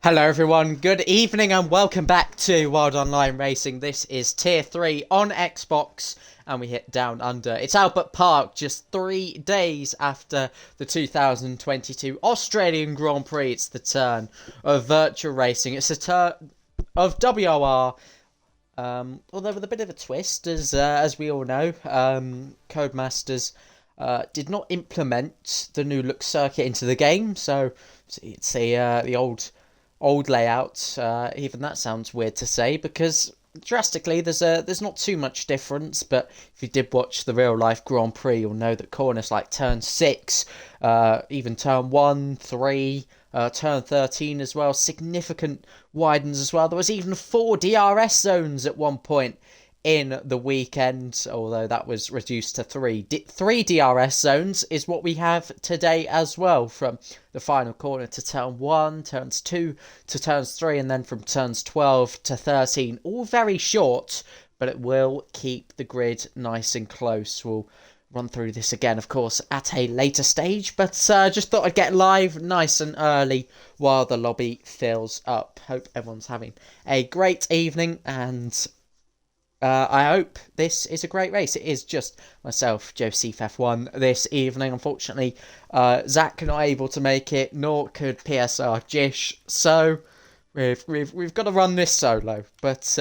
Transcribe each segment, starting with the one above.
Hello everyone, good evening and welcome back to Wild Online Racing. This is Tier 3 on Xbox and we hit Down Under. It's Albert Park just 3 days after the 2022 Australian Grand Prix. It's the turn of virtual racing. It's the turn of WOR, although with a bit of a twist as we all know. Codemasters did not implement the new look circuit into the game, so it's the old layout. Even that sounds weird to say because drastically there's not too much difference, but if you did watch the real life Grand Prix, you'll know that corners like turn 6, even turn 1, 3, turn 13 as well, significant widens as well. There was even 4 DRS zones at one point in the weekend, although that was reduced to 3. 3 DRS zones is what we have today as well, from the final corner to turn 1, turns 2 to turns 3, and then from turns 12 to 13. All very short, but it will keep the grid nice and close. We'll run through this again, of course, at a later stage, but just thought I'd get live nice and early while the lobby fills up. Hope everyone's having a great evening, and I hope this is a great race. It is just myself, Joseph F1, this evening. Unfortunately, Zach not able to make it, nor could PSR Jish. So we've got to run this solo. But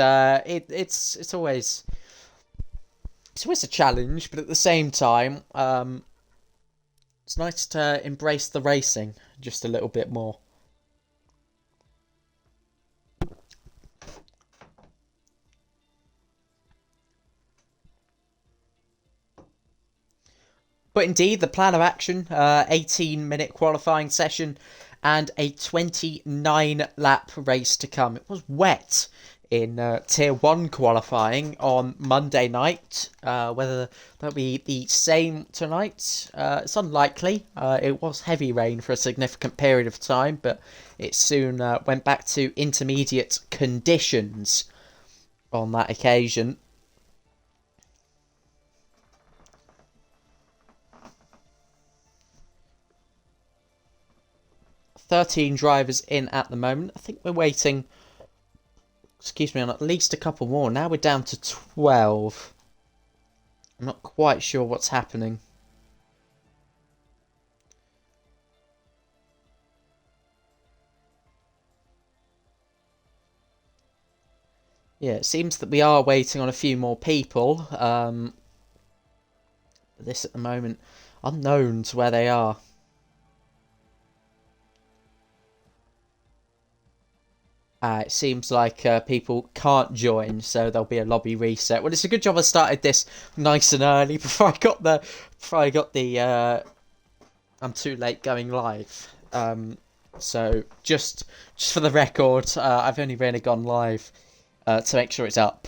it's always a challenge. But at the same time, it's nice to embrace the racing just a little bit more. But indeed, the plan of action, 18-minute qualifying session and a 29-lap race to come. It was wet in Tier 1 qualifying on Monday night. Whether that'll be the same tonight, it's unlikely. It was heavy rain for a significant period of time, but it soon went back to intermediate conditions on that occasion. 13 drivers in at the moment. I think we're waiting, on at least a couple more. Now we're down to 12. I'm not quite sure what's happening. Yeah, it seems that we are waiting on a few more people. This at the moment, unknown to where they are. It seems like people can't join, so there'll be a lobby reset. Well, it's a good job I started this nice and early before I got the I'm too late going live. So just for the record, I've only really gone live to make sure it's up.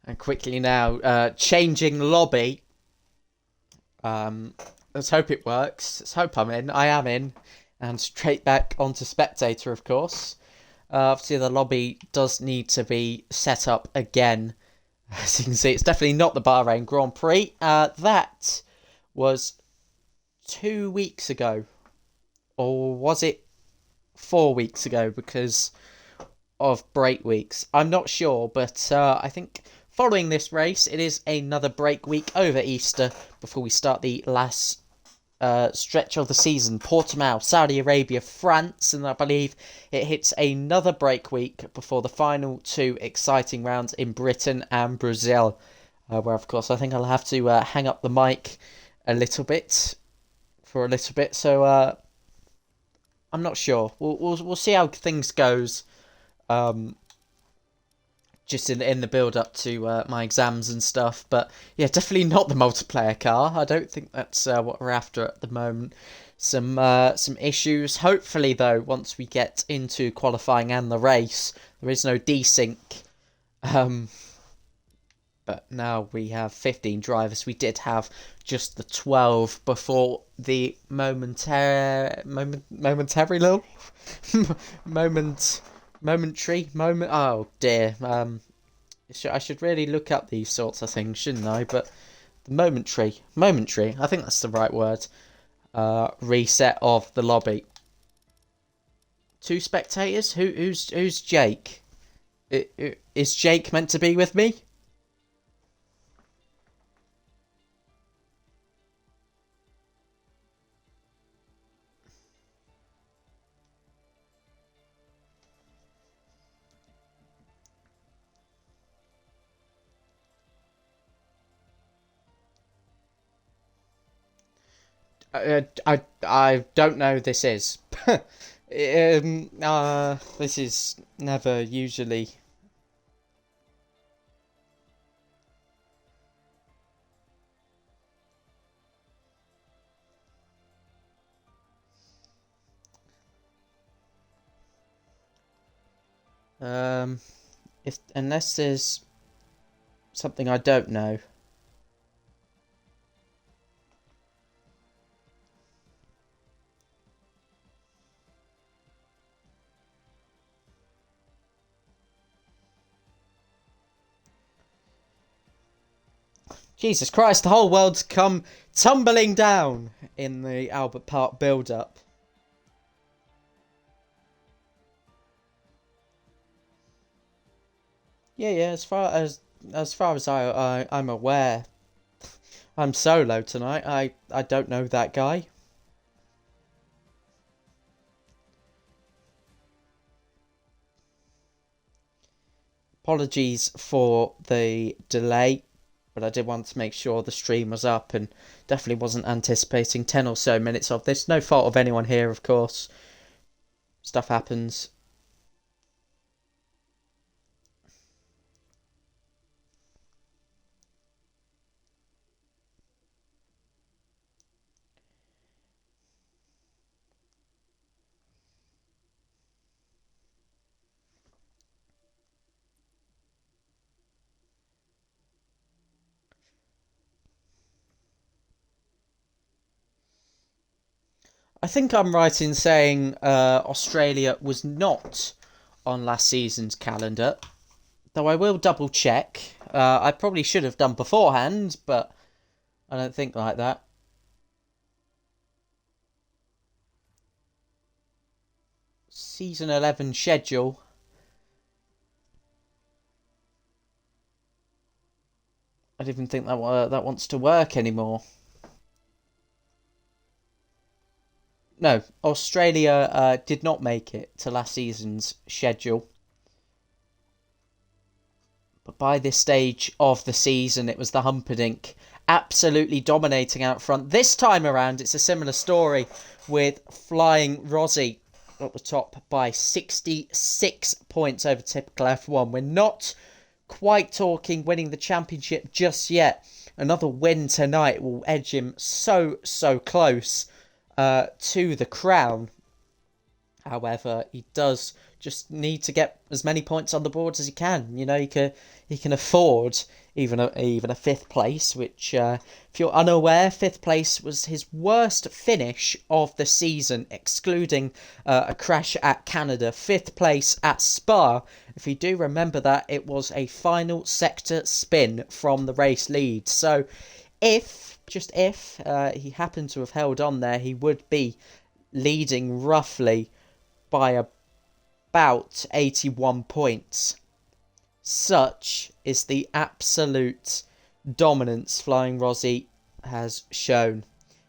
And quickly now, changing lobby. Let's hope it works. Let's hope I'm in. I am in. And straight back onto spectator, of course. Obviously, the lobby does need to be set up again. As you can see, it's definitely not the Bahrain Grand Prix. That was 2 weeks ago. Or was it 4 weeks ago because of break weeks? I'm not sure, but I think following this race, it is another break week over Easter before we start the last stretch of the season. Portimao, Saudi Arabia, France, and I believe it hits another break week before the final 2 exciting rounds in Britain and Brazil, where of course I think I'll have to hang up the mic a little bit, so I'm not sure. We'll see how things goes. Just in the build up to my exams and stuff, but yeah, definitely not the multiplayer car. I don't think that's what we're after at the moment. some issues. Hopefully, though, once we get into qualifying and the race, there is no desync. But now we have 15 drivers. We did have just the 12 before the momentary momentary moment. Oh dear. I should really look up these sorts of things, shouldn't I? But the momentary. I think that's the right word. Reset of the lobby. 2 spectators. Who's Jake? Is Jake meant to be with me? I don't know who this is. This is never usually. If unless there's something I don't know. Jesus Christ, the whole world's come tumbling down in the Albert Park build-up. Yeah, as far as I'm aware, I'm solo tonight. I don't know that guy. Apologies for the delay, but I did want to make sure the stream was up and definitely wasn't anticipating 10 or so minutes of this. No fault of anyone here, of course. Stuff happens. I think I'm right in saying Australia was not on last season's calendar, though I will double check. I probably should have done beforehand, but I don't think like that. Season 11 schedule. I don't even think that wants to work anymore. No, Australia did not make it to last season's schedule. But by this stage of the season, it was the Humperdinck absolutely dominating out front. This time around, it's a similar story with Flying Rosie at the top by 66 points over typical F1. We're not quite talking winning the championship just yet. Another win tonight will edge him so close to the crown. However, he does just need to get as many points on the board as he can. You know, he can afford even a fifth place, which, if you're unaware, fifth place was his worst finish of the season, excluding a crash at Canada. Fifth place at Spa. If you do remember that, it was a final sector spin from the race lead. So, if he happened to have held on there, he would be leading roughly by about 81 points. Such is the absolute dominance Flying Rosie has shown.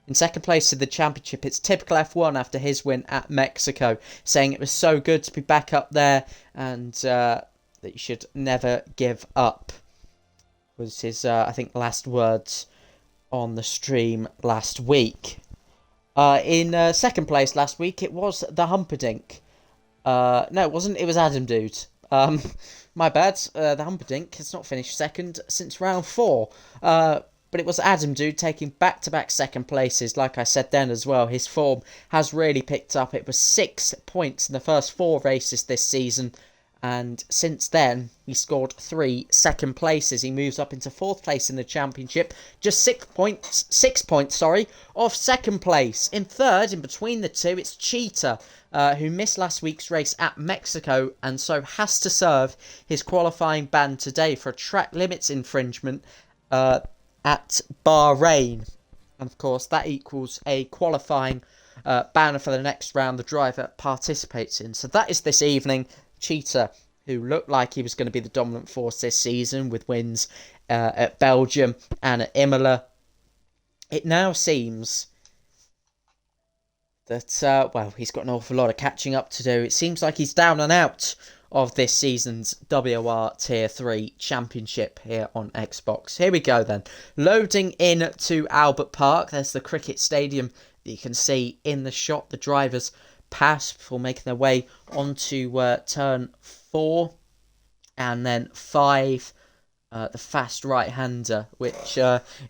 In second place in the championship, it's typical F1 after his win at Mexico, saying it was so good to be back up there and that you should never give up. Was his, I think, last words on the stream last week. In second place last week, it was the Humperdinck. No, it wasn't. It was Adam Dude. My bad. The Humperdinck has not finished second since round 4. but it was Adam Dude taking back-to-back second places. Like I said then as well, his form has really picked up. It was 6 points in the first 4 races this season, and since then he scored 3 second places. He moves up into 4th place in the championship, just 6 points off second place. In third, in between the two, it's Cheetah, who missed last week's race at Mexico and so has to serve his qualifying ban today for a track limits infringement at Bahrain. And of course that equals a qualifying ban for the next round the driver participates in. So that is this evening. Cheetah, who looked like he was going to be the dominant force this season with wins at Belgium and at Imola. It now seems that, well, he's got an awful lot of catching up to do. It seems like he's down and out of this season's WOR Tier 3 Championship here on Xbox. Here we go then. Loading in to Albert Park. There's the cricket stadium that you can see in the shot. The drivers pass before making their way onto turn 4 and then 5, the fast right-hander, which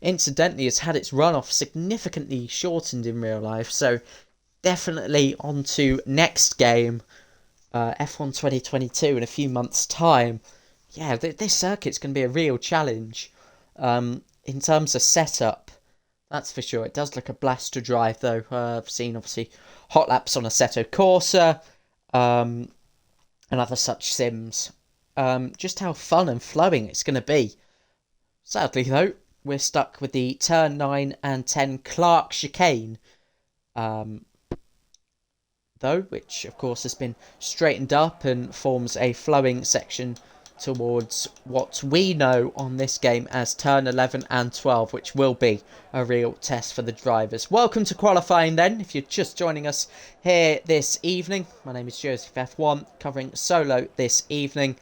incidentally has had its runoff significantly shortened in real life. So definitely onto next game, F1 2022 in a few months' time. Yeah, this circuit's going to be a real challenge in terms of setup. That's for sure. It does look a blast to drive, though. I've seen, obviously, hot laps on Assetto Corsa and other such sims. Just how fun and flowing it's going to be. Sadly, though, we're stuck with the turn 9 and 10 Clark chicane, though, which, of course, has been straightened up and forms a flowing section towards what we know on this game as turn 11 and 12, which will be a real test for the drivers. Welcome to qualifying then, if you're just joining us here this evening. My name is Joseph F1, covering solo this evening,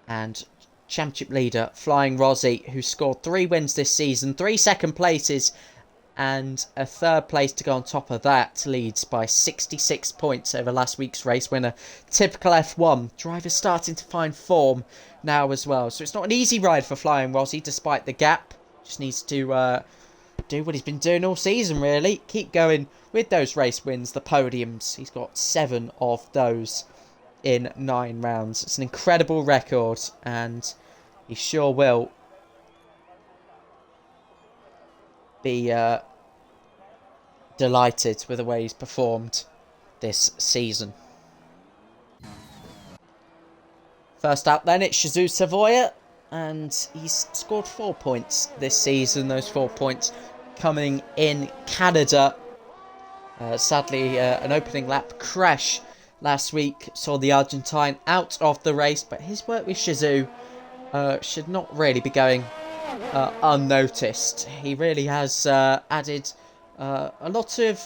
and championship leader Flying Rozzy, who scored 3 wins this season, 3 second places, and a 3rd place to go on top of that, leads by 66 points over last week's race winner. Typical F1. Drivers starting to find form now as well. So it's not an easy ride for Flying Rozzy, despite the gap. Just needs to do what he's been doing all season, really. Keep going with those race wins, the podiums. He's got 7 of those in 9 rounds. It's an incredible record, and he sure will be delighted with the way he's performed this season. First up then, it's Shizu Savoya, and he's scored 4 points this season. Those 4 points coming in Canada. Sadly, an opening lap crash last week saw the Argentine out of the race, but his work with Shizu should not really be going unnoticed. He really has added a lot of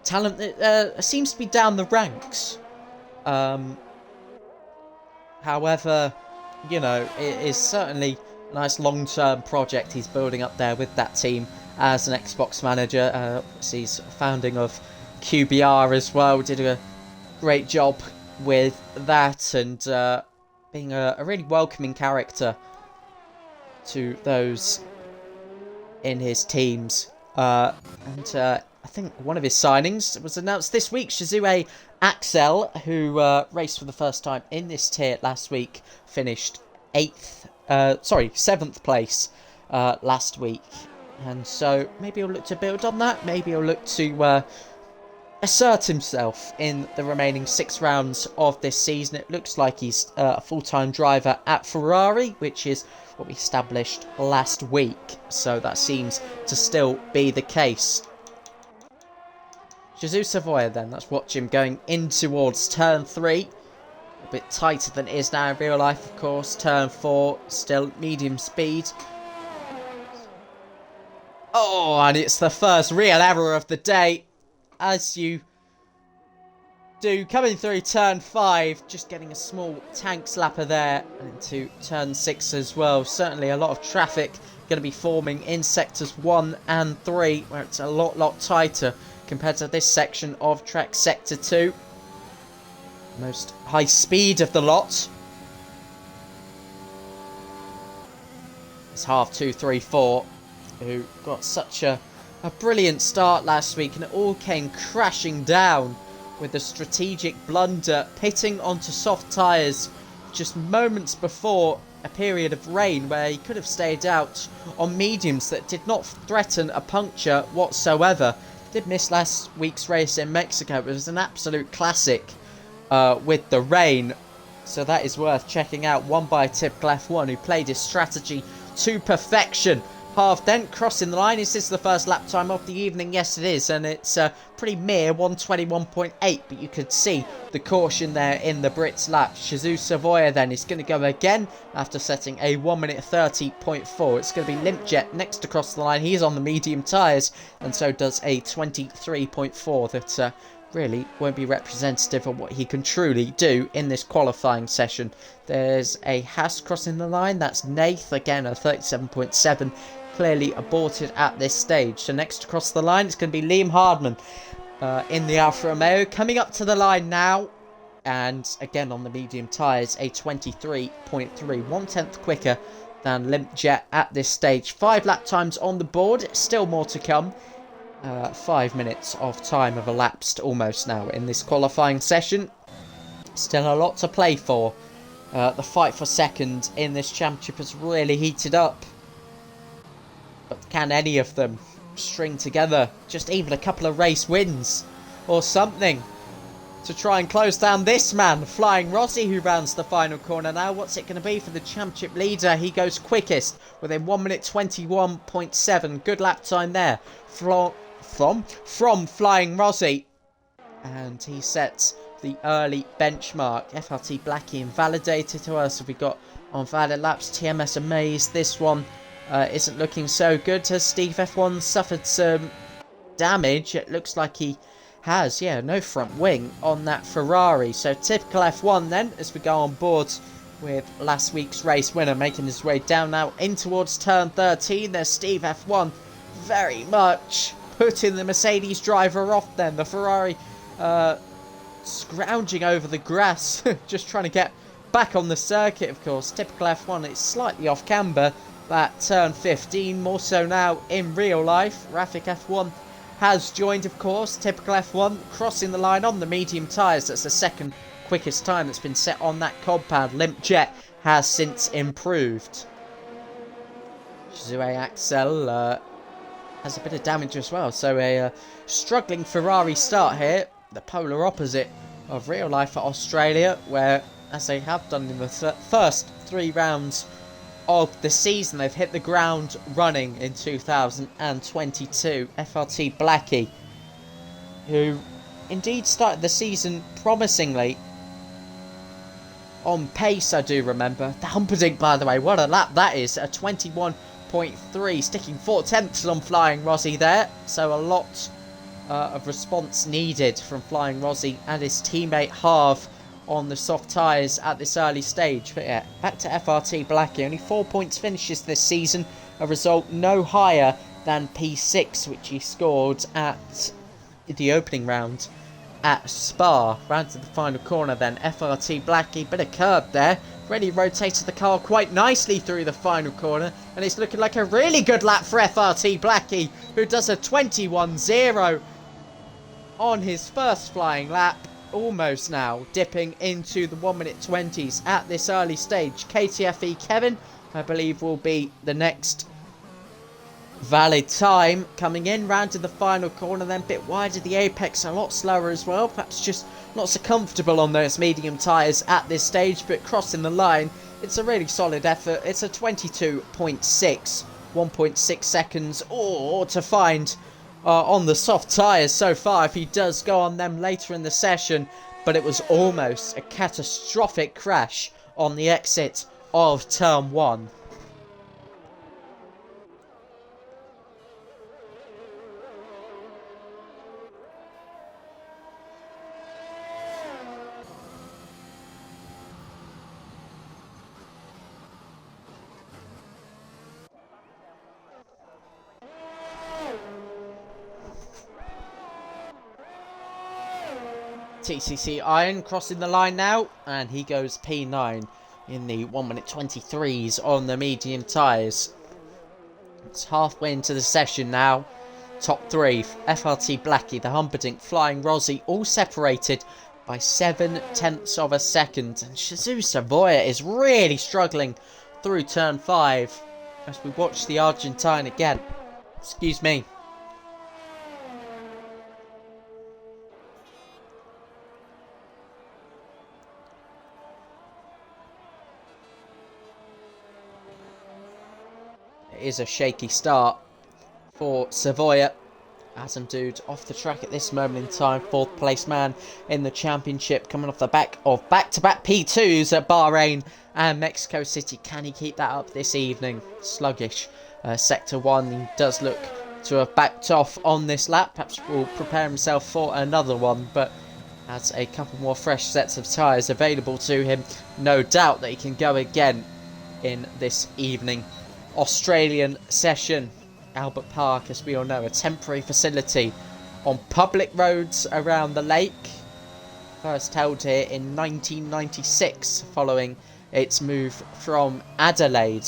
talent that seems to be down the ranks. However, you know, it is certainly a nice long-term project he's building up there with that team as an Xbox manager. He's founding of QBR as well. Did a great job with that, and being a really welcoming character to those in his teams. And I think one of his signings was announced this week. Shizue Axel, who raced for the first time in this tier last week, finished 7th place last week. And so maybe he'll look to build on that. Maybe he'll look to assert himself in the remaining 6 rounds of this season. It looks like he's a full-time driver at Ferrari, which is what we established last week. So that seems to still be the case. Shizu Savoya then, let's watch him going in towards turn 3. A bit tighter than it is now in real life, of course. Turn 4, still medium speed. Oh, and it's the first real error of the day. As you do, coming through turn 5, just getting a small tank slapper there, and into turn 6 as well. Certainly a lot of traffic going to be forming in sectors 1 and 3, where it's a lot tighter compared to this section of track sector 2. Most high speed of the lot. It's half 2, 3, 4. who got such a brilliant start last week, and it all came crashing down with a strategic blunder, pitting onto soft tyres just moments before a period of rain where he could have stayed out on mediums that did not threaten a puncture whatsoever. Did miss last week's race in Mexico. It was an absolute classic with the rain, so that is worth checking out. Won by Typical F1, who played his strategy to perfection. Half dent crossing the line. Is this the first lap time of the evening? Yes, it is, and it's a pretty mere 121.8, but you could see the caution there in the Brits lap. Shazoo Savoya then is going to go again after setting a 1 minute 30.4. It's going to be Limpjet next across the line. He's on the medium tyres, and so does a 23.4 that really won't be representative of what he can truly do in this qualifying session. There's a Haas crossing the line. That's Nath, again a 37.7. Clearly aborted at this stage. So next across the line, it's going to be Liam Hardman in the Alfa Romeo. Coming up to the line now, and again on the medium tyres, a 23.3. 1/10 quicker than Limpjet at this stage. 5 lap times on the board. Still more to come. 5 minutes of time have elapsed almost now in this qualifying session. Still a lot to play for. The fight for second in this championship has really heated up. But can any of them string together just even a couple of race wins or something to try and close down this man, Flying Rossi, who rounds the final corner now? What's it going to be for the championship leader? He goes quickest within 1 minute 21.7. Good lap time there from Flying Rossi, and he sets the early benchmark. FRT Blackie invalidated to us. We got on valid laps. TMS Amaze. This one isn't looking so good. Has Steve F1 suffered some damage? It looks like he has. Yeah, no front wing on that Ferrari. So Typical F1 then, as we go on board with last week's race winner, making his way down now in towards turn 13. There's Steve F1 very much putting the Mercedes driver off then. The Ferrari scrounging over the grass, just trying to get back on the circuit, of course. Typical F1, it's slightly off camber, that turn 15, more so now in real life. Rafik F1 has joined, of course. Typical F1 crossing the line on the medium tyres. That's the second quickest time that's been set on that compound. Limpjet has since improved. Shizue Axel has a bit of damage as well, so a struggling Ferrari start here, the polar opposite of real life at Australia, where, as they have done in the first 3 rounds of the season, they've hit the ground running in 2022. FRT Blackie, who indeed started the season promisingly on pace, I do remember. The Humperdinck, by the way, what a lap that is, a 21.3, sticking 4/10 on Flying Rossi there, so a lot of response needed from Flying Rossi and his teammate Harv on the soft tyres at this early stage. But yeah, back to FRT Blackie, only 4 points finishes this season, a result no higher than P6, which he scored at the opening round at Spa. Round to the final corner then, FRT Blackie, bit of curb there, really rotated the car quite nicely through the final corner, and it's looking like a really good lap for FRT Blackie, who does a 21.0 on his first flying lap, almost now dipping into the 1 minute 20s at this early stage. KTFE Kevin, I believe, will be the next valid time coming in. Round to the final corner then, bit wider, the apex a lot slower as well, perhaps just not so comfortable on those medium tyres at this stage, but crossing the line, it's a really solid effort. It's a 22.6, 1.6 seconds or to find on the soft tyres so far if he does go on them later in the session, but it was almost a catastrophic crash on the exit of turn 1. TCC Iron crossing the line now, and he goes P9 in the 1 minute 23s on the medium tyres. It's halfway into the session now. Top 3, FRT Blackie, the Humperdinck, Flying Rozzy, all separated by 0.7 of a second. And Shizou Savoya is really struggling through turn 5 as we watch the Argentine again. Excuse me. It is a shaky start for Savoya. Adam Dude off the track at this moment in time. 4th place man in the championship, coming off the back of back-to-back P2s at Bahrain and Mexico City. Can he keep that up this evening? Sluggish. Sector 1, he does look to have backed off on this lap. Perhaps will prepare himself for another one, but has a couple more fresh sets of tyres available to him. No doubt that he can go again in this evening Australian session. Albert Park, as we all know, a temporary facility on public roads around the lake. First held here in 1996 following its move from Adelaide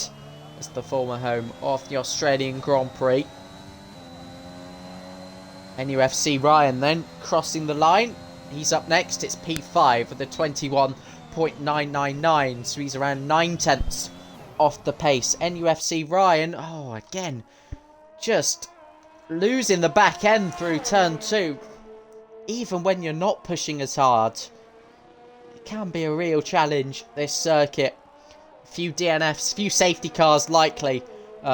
as the former home of the Australian Grand Prix. NUFC Ryan then crossing the line. He's up next. It's P5 with a 21.999, so he's around 9/10 off the pace. NUFC Ryan, oh, again, just losing the back end through turn 2. Even when you're not pushing as hard, it can be a real challenge, this circuit. A few DNFs, few safety cars likely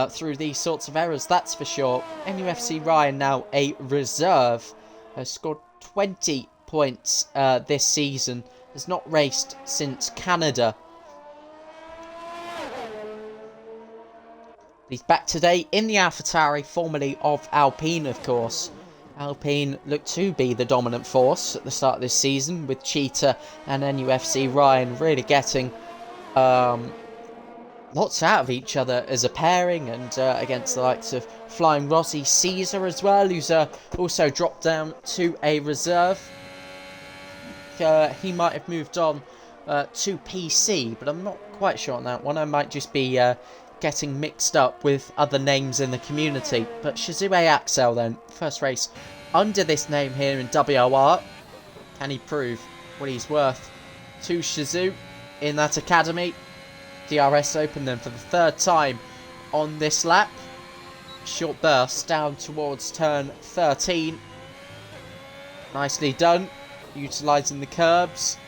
through these sorts of errors, that's for sure. NUFC Ryan, now a reserve, has scored 20 points this season. Has not raced since Canada. He's back today in the AlphaTauri, formerly of Alpine, of course. Alpine looked to be the dominant force at the start of this season, with Cheetah and NUFC Ryan really getting lots out of each other as a pairing, and against the likes of Flying Rozzy, Caesar as well, who's also dropped down to a reserve. He might have moved on to PC, but I'm not quite sure on that one. I might just be getting mixed up with other names in the community. But Shizue Axel then, first race under this name here in WOR. Can he prove what he's worth to Shizue in that academy? DRS Open then for the 3rd time on this lap. Short burst down towards turn 13. Nicely done, utilising the curbs.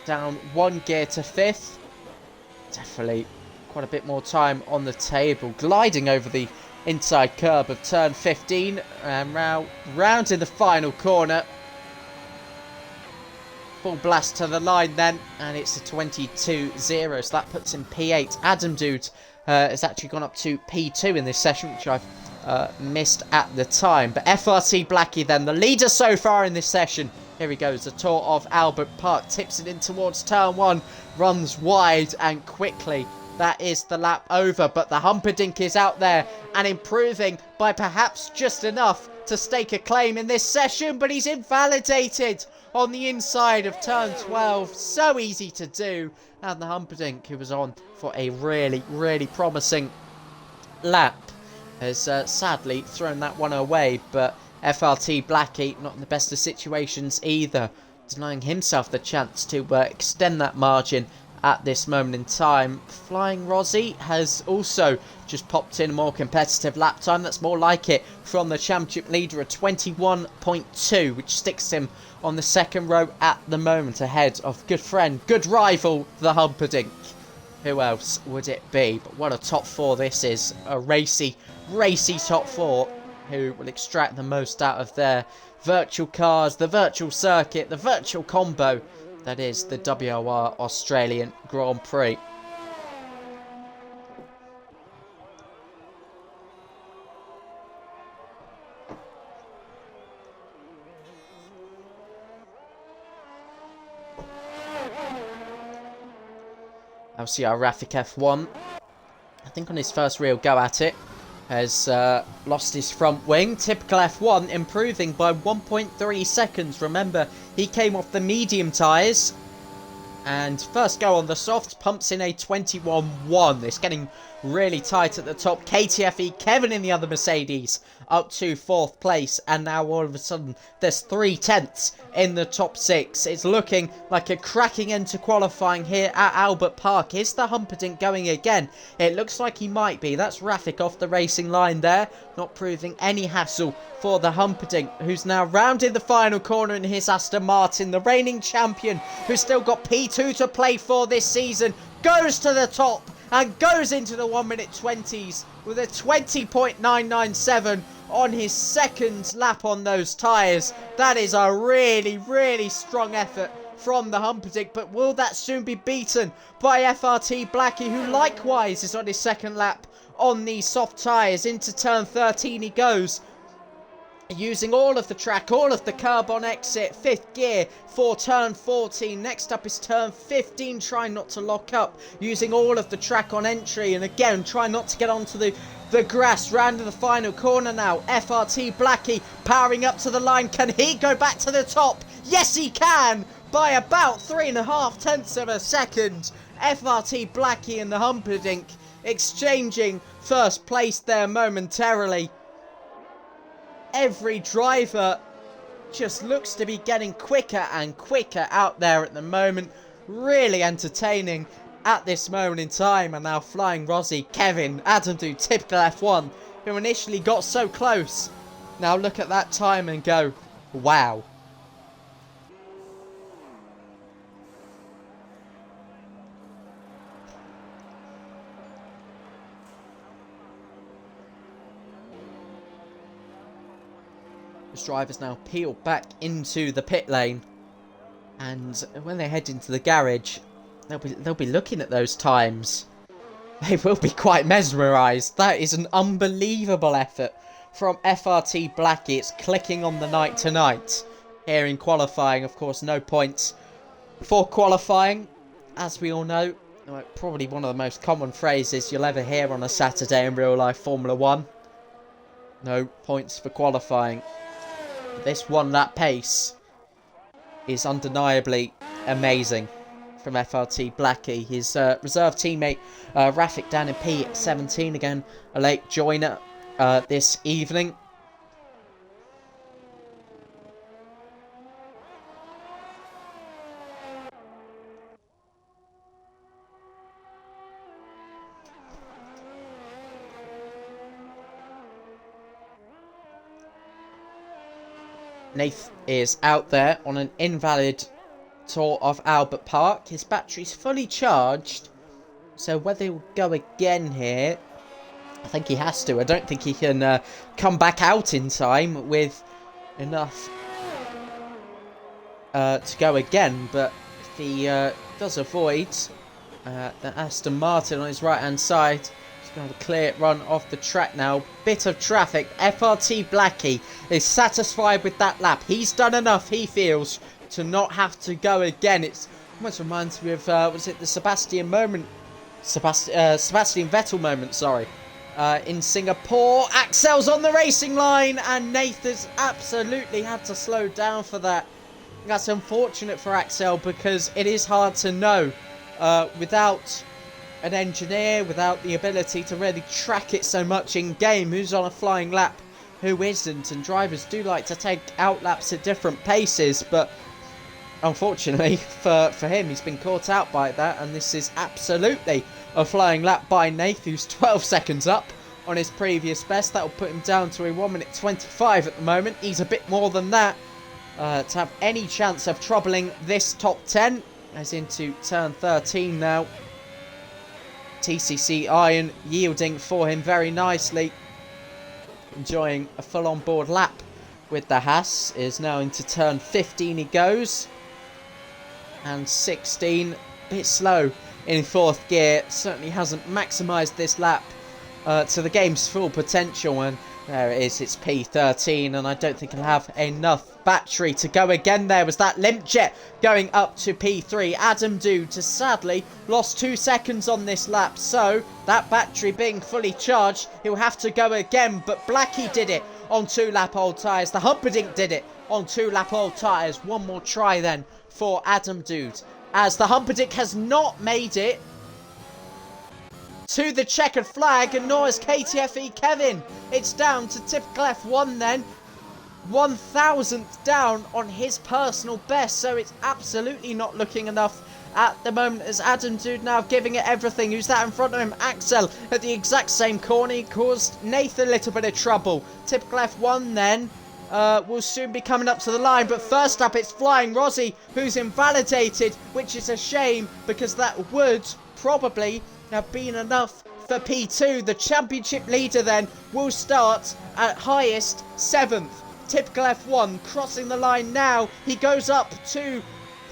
Down 1 gear to 5th. Definitely quite a bit more time on the table, gliding over the inside curb of turn 15 and round in the final corner. Full blast to the line then, and it's a 22.0, so that puts him P8. Adam Dude has actually gone up to P2 in this session, which I've missed at the time. But FRT Blackie then, the leader so far in this session. Here he goes, the tour of Albert Park, tips it in towards turn 1, runs wide and quickly. That is the lap over, but the Humperdinck is out there and improving by perhaps just enough to stake a claim in this session, but he's invalidated on the inside of turn 12. So easy to do. And the Humperdinck, who was on for a really, really promising lap, has sadly thrown that one away. But FRT Blackie, not in the best of situations either, denying himself the chance to extend that margin at this moment in time. Flying Rozzy has also just popped in a more competitive lap time. That's more like it from the championship leader, a 21.2, which sticks him on the 2nd row at the moment, ahead of good friend, good rival, the Humperdinck. Who else would it be? But what a top 4 this is. A racy top 4 who will extract the most out of their virtual cars, the virtual circuit, the virtual combo that is the WOR Australian Grand Prix. LCR Rafik F1, I think on his first real go at it, has lost his front wing. Typical F1, improving by 1.3 seconds. Remember, he came off the medium tyres, and first go on the softs, pumps in a 21.1. It's getting really tight at the top. KTFE, Kevin in the other Mercedes, up to 4th place. And now all of a sudden, there's 3/10 in the top 6. It's looking like a cracking end to qualifying here at Albert Park. Is the Humperdinck going again? It looks like he might be. That's Rafik off the racing line there, not proving any hassle for the Humperdinck, who's now rounded the final corner in his Aston Martin. The reigning champion, who's still got P2 to play for this season, goes to the top and goes into the 1 minute 20s with a 20.997 on his second lap on those tyres. That is a really, really strong effort from the Humperdinck, but will that soon be beaten by FRT Blackie, who likewise is on his second lap on these soft tyres? Into turn 13 he goes, using all of the track, all of the curb on exit, 5th gear for turn 14. Next up is turn 15, trying not to lock up, using all of the track on entry, and again, trying not to get onto the grass. Round to the final corner now. FRT Blackie powering up to the line. Can he go back to the top? Yes, he can, by about 3.5 of a second. FRT Blackie and the Humperdinck exchanging first place there momentarily. Every driver just looks to be getting quicker and quicker out there at the moment. Really entertaining at this moment in time. And now Flying Rozzy, Kevin, Adam Dude, typical F1, who initially got so close. Now look at that time and go, wow. Drivers now peel back into the pit lane, and when they head into the garage, they'll be looking at those times. They will be quite mesmerised. That is an unbelievable effort from FRT Blackie. It's clicking on the night tonight. Here in qualifying, of course, no points for qualifying, as we all know. Probably one of the most common phrases you'll ever hear on a Saturday in real life Formula 1. No points for qualifying. This 1 lap pace is undeniably amazing from FRT Blackie. His reserve teammate Rafik down in P17, again a late joiner this evening. Nath is out there on an invalid tour of Albert Park. His battery's fully charged, so whether he'll go again here, I think he has to. I don't think he can come back out in time with enough to go again, but if he does avoid the Aston Martin on his right hand side, he's going to have a clear run off the track now. Bit of traffic. FRT Blackie is satisfied with that lap. He's done enough, he feels, to not have to go again. It almost reminds me of, was it the Sebastian Vettel moment, sorry, in Singapore. Axel's on the racing line, and Nathan's absolutely had to slow down for that. That's unfortunate for Axel, because it is hard to know without an engineer, without the ability to really track it so much in game, who's on a flying lap, who isn't. And drivers do like to take out laps at different paces, but unfortunately for him, he's been caught out by that, and this is absolutely a flying lap by Nath, who's 12 seconds up on his previous best. That will put him down to a 1 minute 25 at the moment. He's a bit more than that to have any chance of troubling this top 10. As into turn 13 now. TCC Iron yielding for him very nicely. Enjoying a full on board lap with the Haas. Is now into turn 15 he goes. And 16, a bit slow in 4th gear. Certainly hasn't maximised this lap to the game's full potential. And there it is, it's P13, and I don't think he'll have enough battery to go again. There was that limp jet going up to P3. Adam Dude has sadly lost 2 seconds on this lap, so that battery being fully charged, he'll have to go again. But Blackie did it on 2 lap old tyres. The Humperdinck did it on 2 lap old tyres. One more try then for Adam Dude, as the Humperdinck has not made it to the checkered flag, and nor is KTFE Kevin. It's down to typical F1 then. 1,000th down on his personal best, so it's absolutely not looking enough at the moment as Adam Dude now giving it everything. Who's that in front of him? Axel at the exact same corner. He caused Nathan a little bit of trouble. Typical F1 then will soon be coming up to the line, but first up it's Flying Rozzy who's invalidated, which is a shame because that would probably have been enough for P2. The championship leader then will start at highest 7th. Typical F1 crossing the line now. He goes up to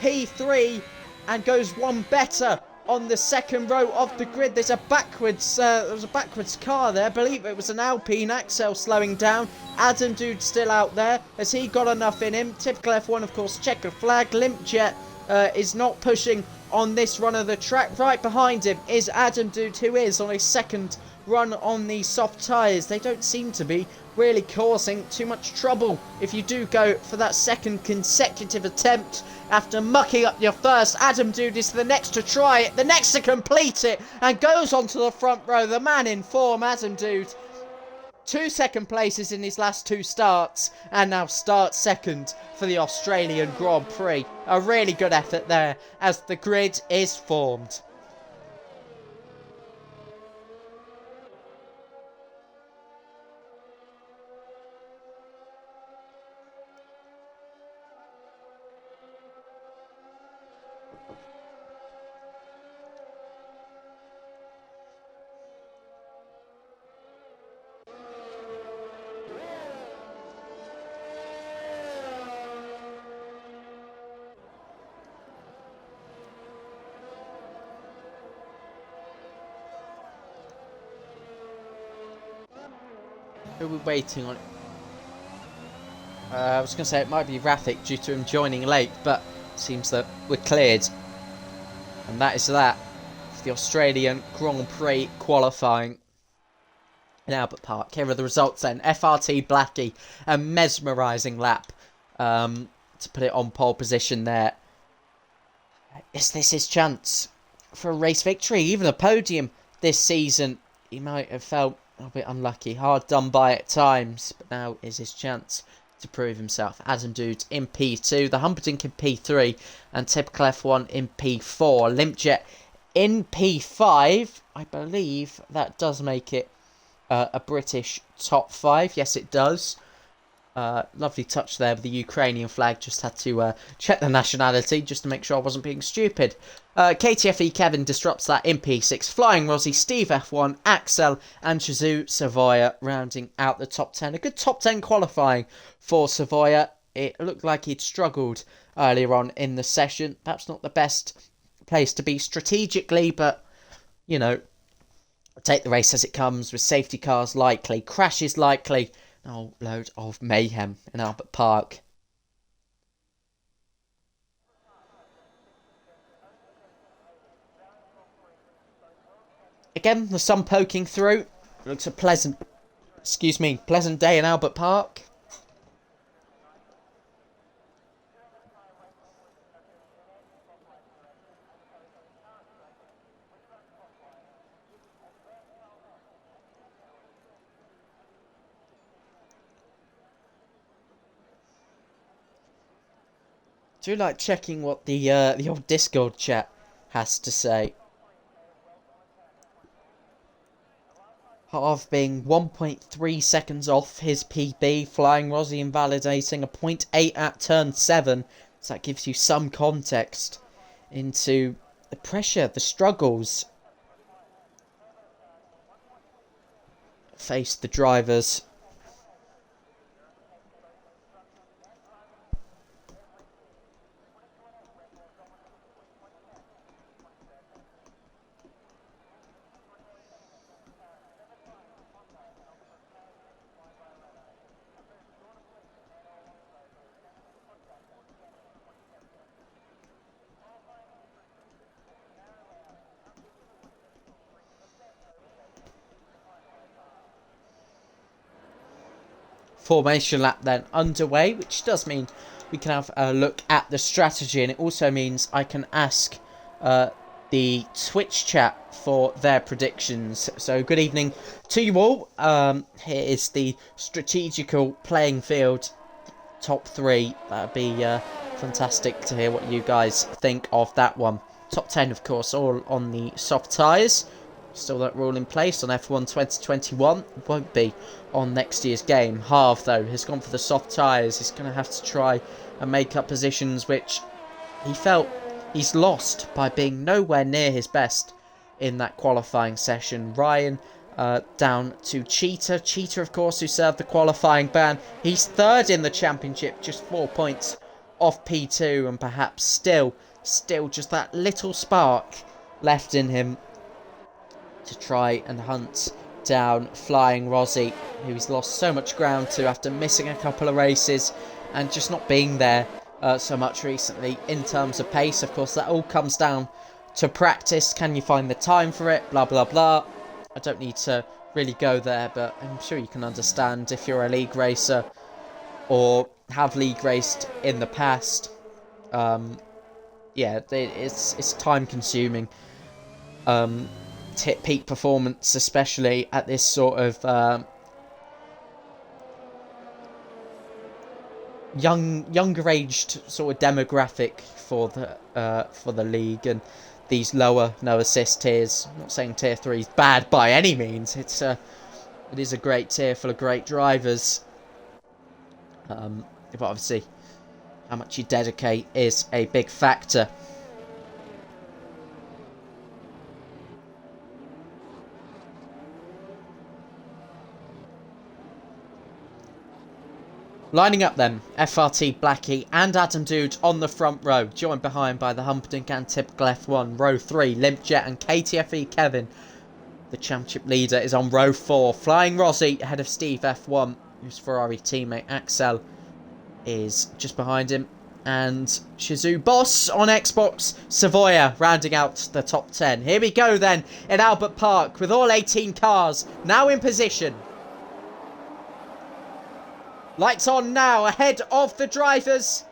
P3 and goes one better on the second row of the grid. There's a backwards car there. I believe it was an Alpine. Axel slowing down. Adam Dude still out there. Has he got enough in him? Typical F1, of course, checkered flag. Limpjet is not pushing on this run of the track. Right behind him is Adam Dude, who is on his second run on the soft tyres. They don't seem to be really causing too much trouble if you do go for that second consecutive attempt after mucking up your first. Adam Dude is the next to try it, the next to complete it, and goes onto the front row. The man in form, Adam Dude. 2 second places in his last 2 starts, and now starts second for the Australian Grand Prix. A really good effort there as the grid is formed. Who are we waiting on? I was going to say it might be Rafik due to him joining late, but it seems that we're cleared. And that is that for the Australian Grand Prix qualifying in Albert Park. Here are the results then. FRT Blackie, a mesmerising lap to put it on pole position there. Is this his chance for a race victory? Even a podium this season? He might have felt a bit unlucky, hard done by at times, but now is his chance to prove himself. Adam Dude in P2, the Humperdinck in P3, and typical F1 in P4. Limpjet in P5. I believe that does make it a British top 5. Yes, it does. Lovely touch there with the Ukrainian flag. Just had to check the nationality just to make sure I wasn't being stupid. KTFE Kevin disrupts that in P6. Flying Rozzy, Steve F1, Axel and Shazoo Savoya rounding out the top 10. A good top 10 qualifying for Savoya. It looked like he'd struggled earlier on in the session. Perhaps not the best place to be strategically, but, you know, take the race as it comes with safety cars likely, crashes likely. Oh, load of mayhem in Albert Park. Again, the sun poking through. It looks a pleasant day in Albert Park. I do like checking what the old Discord chat has to say. Harv being 1.3 seconds off his PB, Flying Rozzy invalidating a 0.8 at turn 7. So that gives you some context into the pressure, the struggles faced the drivers. Formation lap then underway, which does mean we can have a look at the strategy, and it also means I can ask the the Twitch chat for their predictions. So good evening to you all. Here is the strategical playing field top 3. That'd be fantastic to hear what you guys think of that one. Top 10, of course, all on the soft tyres. Still that rule in place on F1 2021. Won't be on next year's game. Harv, though, has gone for the soft tyres. He's going to have to try and make up positions which he felt he's lost by being nowhere near his best in that qualifying session. Ryan down to Cheetah. Cheetah, of course, who served the qualifying ban. He's third in the championship, just 4 points off P2, and perhaps still just that little spark left in him to try and hunt down Flying Rozzy, who he's lost so much ground to after missing a couple of races and just not being there so much recently in terms of pace. Of course, that all comes down to practice. Can you find the time for it? Blah, blah, blah. I don't need to really go there, but I'm sure you can understand if you're a league racer or have league raced in the past. Yeah, it's time consuming. Hit peak performance, especially at this sort of younger aged sort of demographic for the league, and these lower no assist tiers. I'm not saying tier 3 is bad by any means. It is a great tier full of great drivers. But obviously, how much you dedicate is a big factor. Lining up then, FRT, Blackie and Adam Dude on the front row, joined behind by the Humperdinck and typical F1. Row 3, Limpjet and KTFE Kevin. The championship leader is on row 4. Flying Rozzy ahead of Steve F1, whose Ferrari teammate Axel is just behind him. And Shizou Boss on Xbox, Savoya rounding out the top 10. Here we go then in Albert Park with all 18 cars now in position. Lights on now, ahead of the drivers.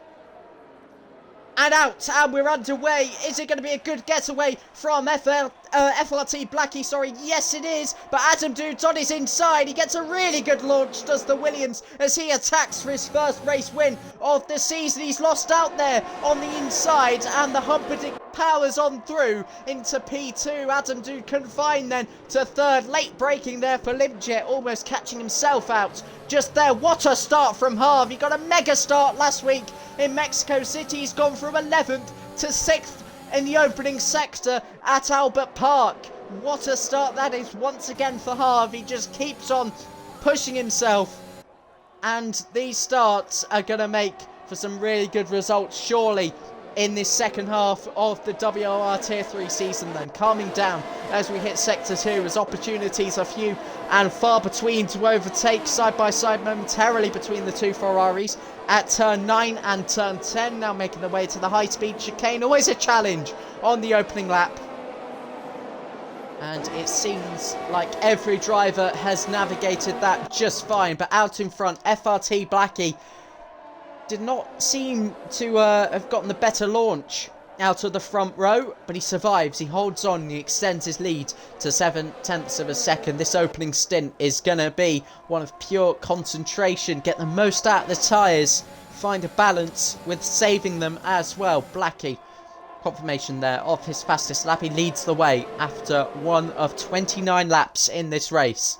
And out, and we're underway. Is it going to be a good getaway from FRT Blackie? Sorry, yes it is. But Adam Dude's on his inside. He gets a really good launch, does the Williams, as he attacks for his first race win of the season. He's lost out there on the inside, and the Humperdinck powers on through into P2. Adam Dude confined then to third. Late braking there for Limpjet, almost catching himself out just there. What a start from Harv. He got a mega start last week in Mexico City. He's gone from 11th to 6th in the opening sector at Albert Park. What a start that is once again for Harv. He just keeps on pushing himself, and these starts are going to make for some really good results surely in this second half of the WOR Tier 3 season then. Calming down as we hit Sector 2 as opportunities are few and far between to overtake side by side momentarily between the two Ferraris at turn 9 and turn 10. Now making their way to the high speed chicane. Always a challenge on the opening lap. And it seems like every driver has navigated that just fine. But out in front, FRT Blackie did not seem to have gotten the better launch out of the front row, but he survives. He holds on, he extends his lead to 7/10 of a second. This opening stint is going to be one of pure concentration. Get the most out of the tyres, find a balance with saving them as well. Blackie, confirmation there of his fastest lap. He leads the way after one of 29 laps in this race.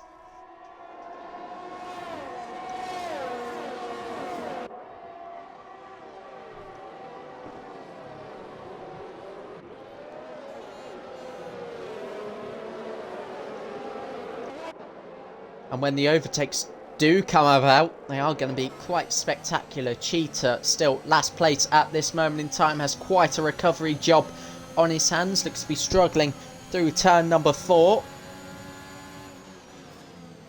And when the overtakes do come about, they are going to be quite spectacular. Cheetah, still last place at this moment in time, has quite a recovery job on his hands. Looks to be struggling through turn number 4.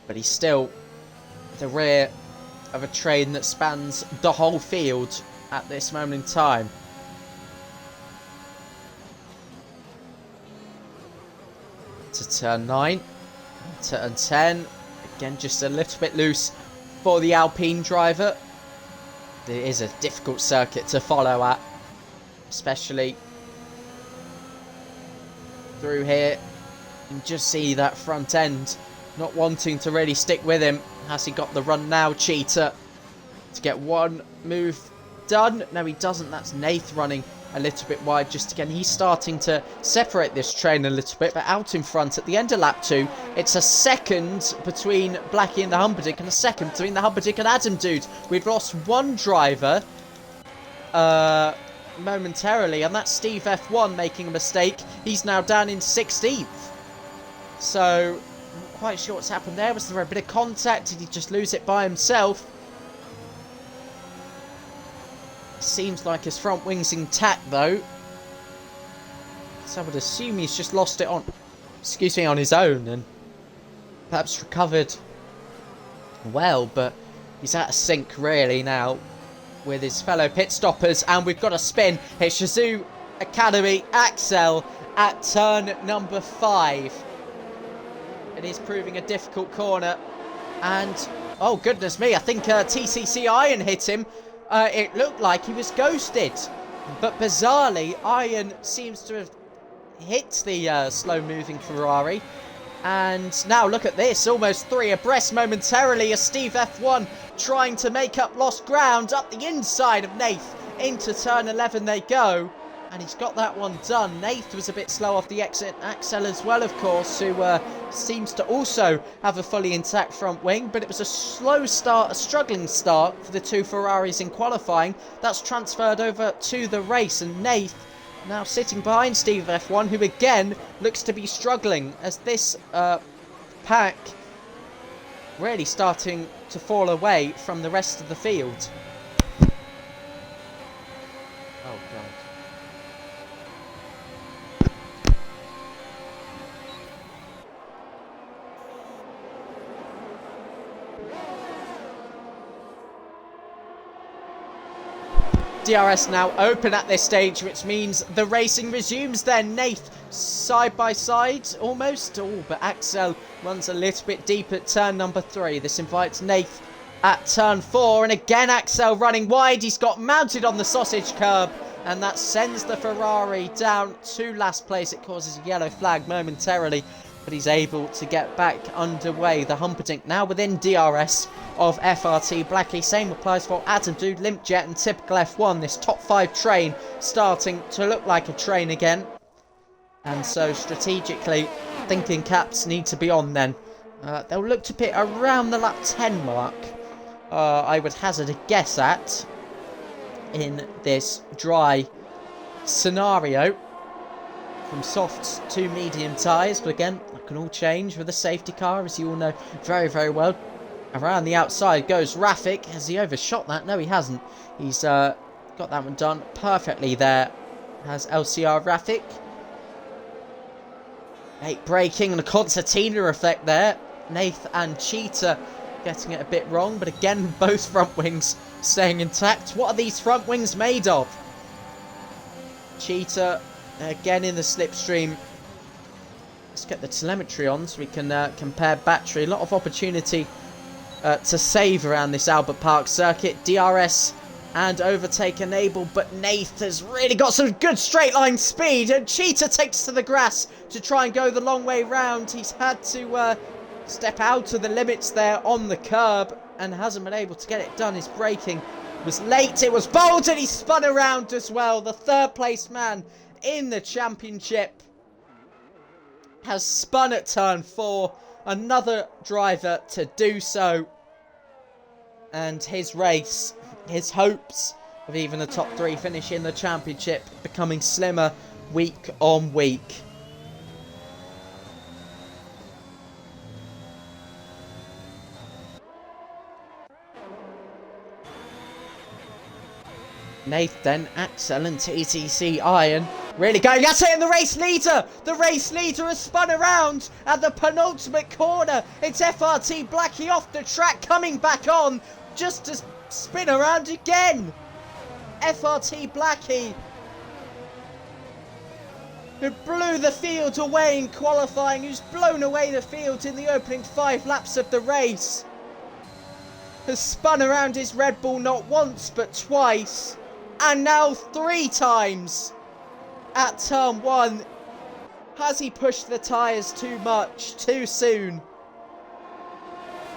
But he's still at the rear of a train that spans the whole field at this moment in time. To turn 9, turn 10. Again, just a little bit loose for the Alpine driver. It is a difficult circuit to follow at, especially through here. And just see that front end not wanting to really stick with him. Has he got the run now, Cheetah, to get one move done? No, he doesn't. That's Nath running a little bit wide just again. He's starting to separate this train a little bit, but out in front at the end of lap 2, it's a second between Blackie and the Humperdinck and a second between the Humperdinck and Adam Dude. We've lost one driver momentarily, and that's Steve F1 making a mistake. He's now down in 16th. So, not quite sure what's happened there. Was there a bit of contact? Did he just lose it by himself? Seems like his front wing's intact though. So I would assume he's just lost it on, on his own and perhaps recovered well, but he's out of sync really now with his fellow pit stoppers, and we've got a spin. It's Shazoo Academy Axel at turn number 5. It is proving a difficult corner, and oh goodness me, I think TCC Iron hit him. It looked like he was ghosted, but bizarrely Iron seems to have hit the slow-moving Ferrari. And now look at this, almost 3 abreast momentarily as Steve F1 trying to make up lost ground up the inside of Nath. Into turn 11 they go, and he's got that one done. Nath was a bit slow off the exit. Axel as well, of course, who seems to also have a fully intact front wing, but it was a slow start, a struggling start for the 2 Ferraris in qualifying. That's transferred over to the race, and Nath now sitting behind Steve F1, who again looks to be struggling as this pack really starting to fall away from the rest of the field. Oh god. DRS now open at this stage, which means the racing resumes then. Nath side by side almost. Oh, but Axel runs a little bit deep at turn number 3. This invites Nath at turn 4, and again Axel running wide. He's got mounted on the sausage curb, and that sends the Ferrari down to last place. It causes a yellow flag momentarily, but he's able to get back underway. The Humperdinck now within DRS of FRT Blackie. Same applies for Adam Dude, Limp Jet and Typical F1. This top 5 train starting to look like a train again. And so strategically, thinking caps need to be on then. They'll look to pit around the lap 10 mark. I would hazard a guess at in this dry scenario. From softs to medium tyres, but again, that can all change with a safety car, as you all know very, very well. Around the outside goes Rafik. Has he overshot that? No, he hasn't. He's got that one done perfectly there. Has LCR Rafik. Late braking and a concertina effect there. Nath and Cheetah getting it a bit wrong, but again, both front wings staying intact. What are these front wings made of? Cheetah again in the slipstream. Let's get the telemetry on so we can compare battery. A lot of opportunity to save around this Albert Park circuit. DRS and overtake enabled, but Nath has really got some good straight line speed, and Cheetah takes to the grass to try and go the long way round. He's had to step out of the limits there on the curb and hasn't been able to get it done. His braking was late, it was bold, and he spun around as well. The 3rd place man in the championship has spun at turn 4. Another driver to do so, and his race, his hopes of even a top 3 finish in the championship becoming slimmer week on week. Nath then, Axel and TTC Iron really going. That's it, and the race leader! The race leader has spun around at the penultimate corner. It's FRT Blackie off the track, coming back on just to spin around again. FRT Blackie, who blew the field away in qualifying, who's blown away the field in the opening 5 laps of the race, has spun around his Red Bull not once but twice, and now 3 times at turn 1. Has he pushed the tyres too much, too soon?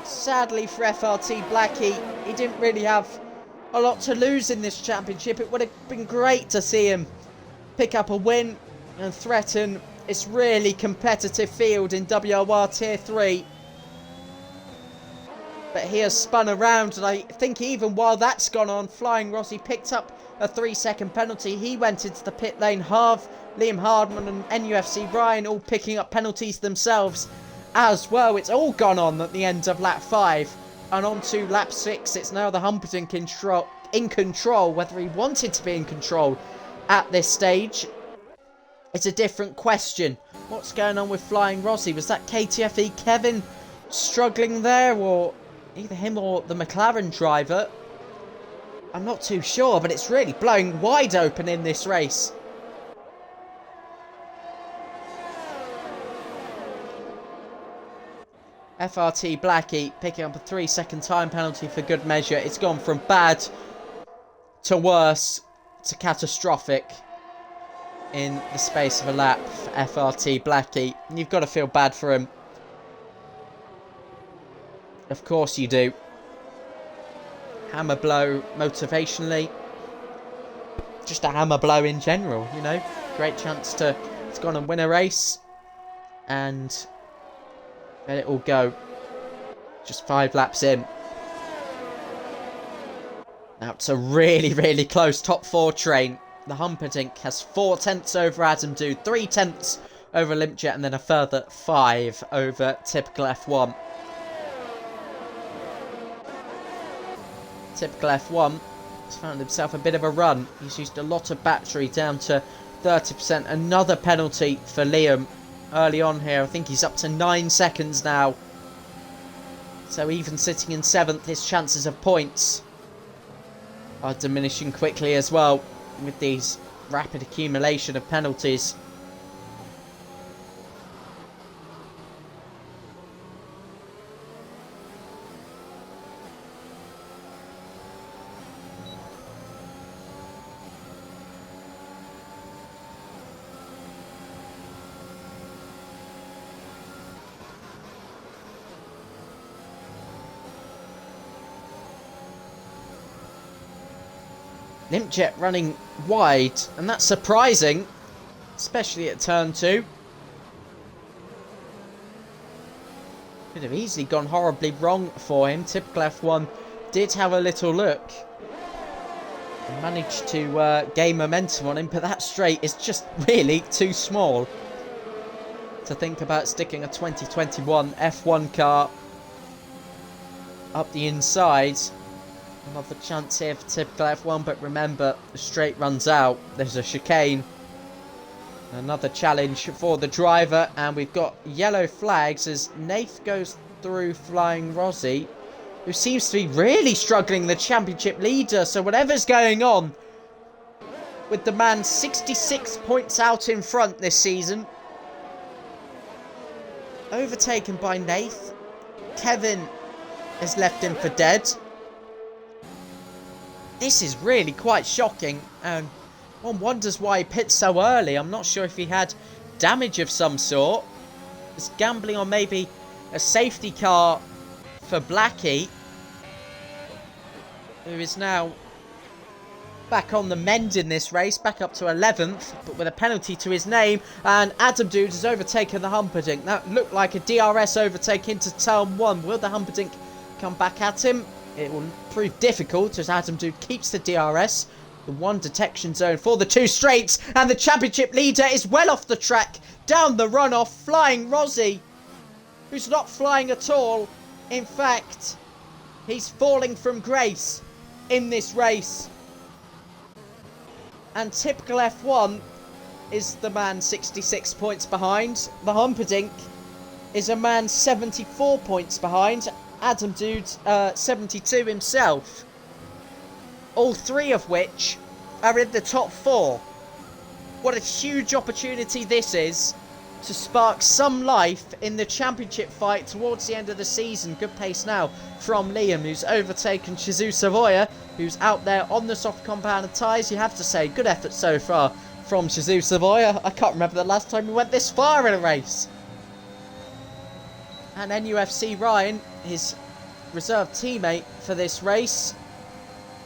Sadly for FRT Blackie, he didn't really have a lot to lose in this championship. It would have been great to see him pick up a win and threaten this really competitive field in WOR Tier 3. But he has spun around, and I think even while that's gone on, Flying Rossi picked up a 3-second penalty. He went into the pit lane. Liam Hardman and NUFC Ryan all picking up penalties themselves as well. It's all gone on at the end of lap 5. And on to lap 6. It's now the Humperdinck in control. Whether he wanted to be in control at this stage, it's a different question. What's going on with Flying Rossi? Was that KTFE Kevin struggling there, or either him or the McLaren driver? I'm not too sure, but it's really blowing wide open in this race. FRT Blackie picking up a 3-second time penalty for good measure. It's gone from bad to worse to catastrophic in the space of a lap for FRT Blackie. You've got to feel bad for him. Of course you do. Hammer blow motivationally. Just a hammer blow in general, you know. Great chance to go on and win a race. And let it all go. Just 5 laps in. Now it's a really, really close top 4 train. The Humperdinck has 4 tenths over Adam Dude, 3 tenths over Limpjet, and then a further 5 over Typical F1. Typical F1 has found himself a bit of a run. He's used a lot of battery, down to 30%. Another penalty for Liam early on here. I think he's up to 9 seconds now. So even sitting in 7th, his chances of points are diminishing quickly as well, with these rapid accumulation of penalties. Limpjet running wide, and that's surprising, especially at turn 2. Could have easily gone horribly wrong for him. Typical F1 did have a little look and managed to gain momentum on him, but that straight is just really too small to think about sticking a 2021 F1 car up the inside. Another chance here for Typical F1, but remember, the straight runs out. There's a chicane. Another challenge for the driver, and we've got yellow flags as Nath goes through Flying Rossi, who seems to be really struggling, the championship leader. So whatever's going on with the man 66 points out in front this season, overtaken by Nath. Kevin has left him for dead. This is really quite shocking, and one wonders why he pit so early. I'm not sure if he had damage of some sort. He's gambling on maybe a safety car for Blackie, who is now back on the mend in this race, back up to 11th, but with a penalty to his name. And Adam Dude has overtaken the Humperdinck. That looked like a DRS overtake into turn 1. Will the Humperdinck come back at him? It will prove difficult as Adam Dude keeps the DRS. The 1 detection zone for the 2 straights. And the championship leader is well off the track. Down the runoff, Flying Rossi, who's not flying at all. In fact, he's falling from grace in this race. And Typical F1 is the man 66 points behind. The Humperdinck is a man 74 points behind. Adam Dude 72 himself. All 3 of which are in the top 4. What a huge opportunity this is to spark some life in the championship fight towards the end of the season. Good pace now from Liam, who's overtaken Shizu Savoya, who's out there on the soft compounded tyres. You have to say, good effort so far from Jesus Savoy. I can't remember the last time we went this far in a race. And NUFC Ryan, his reserve teammate for this race.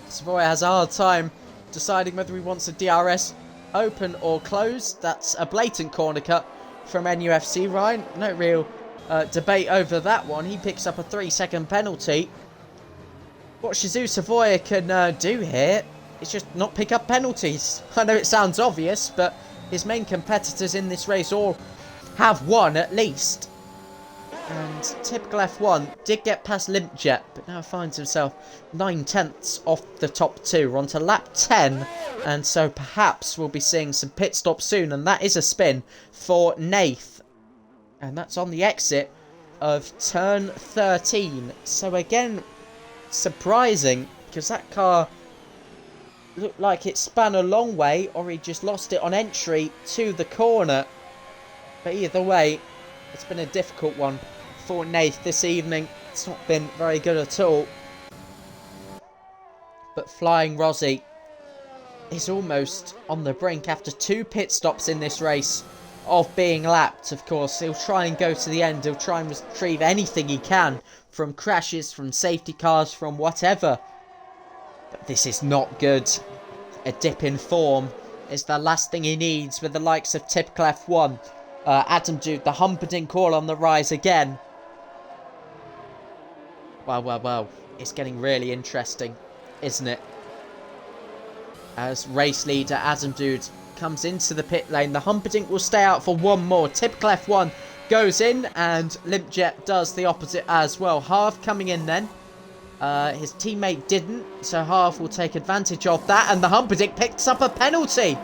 Savoy has a hard time deciding whether he wants a DRS open or closed. That's a blatant corner cut from NUFC Ryan. No real debate over that one. He picks up a 3-second penalty. What Shizu Savoy can do here is just not pick up penalties. I know it sounds obvious, but his main competitors in this race all have won at least. And typical F1 did get past Limpjet, but now finds himself 9/10 off the top two. We're on to lap 10, and so perhaps we'll be seeing some pit stops soon. And that is a spin for Nath. And that's on the exit of turn 13. So again, surprising, because that car looked like it span a long way, or he just lost it on entry to the corner. But either way, it's been a difficult one for Nath this evening. It's not been very good at all. But Flying Rozzy is almost on the brink after 2 pit stops in this race of being lapped. Of course, he'll try and go to the end. He'll try and retrieve anything he can from crashes, from safety cars, from whatever. But this is not good. A dip in form is the last thing he needs with the likes of typical F1. Adam Dude, the Humperdinck all on the rise again. Well. It's getting really interesting, isn't it? As race leader Adam Dude comes into the pit lane. The Humperdinck will stay out for one more. Typical F1 goes in, and Limpjet does the opposite as well. Harv coming in then. His teammate didn't, so Harv will take advantage of that, and the Humperdinck picks up a penalty.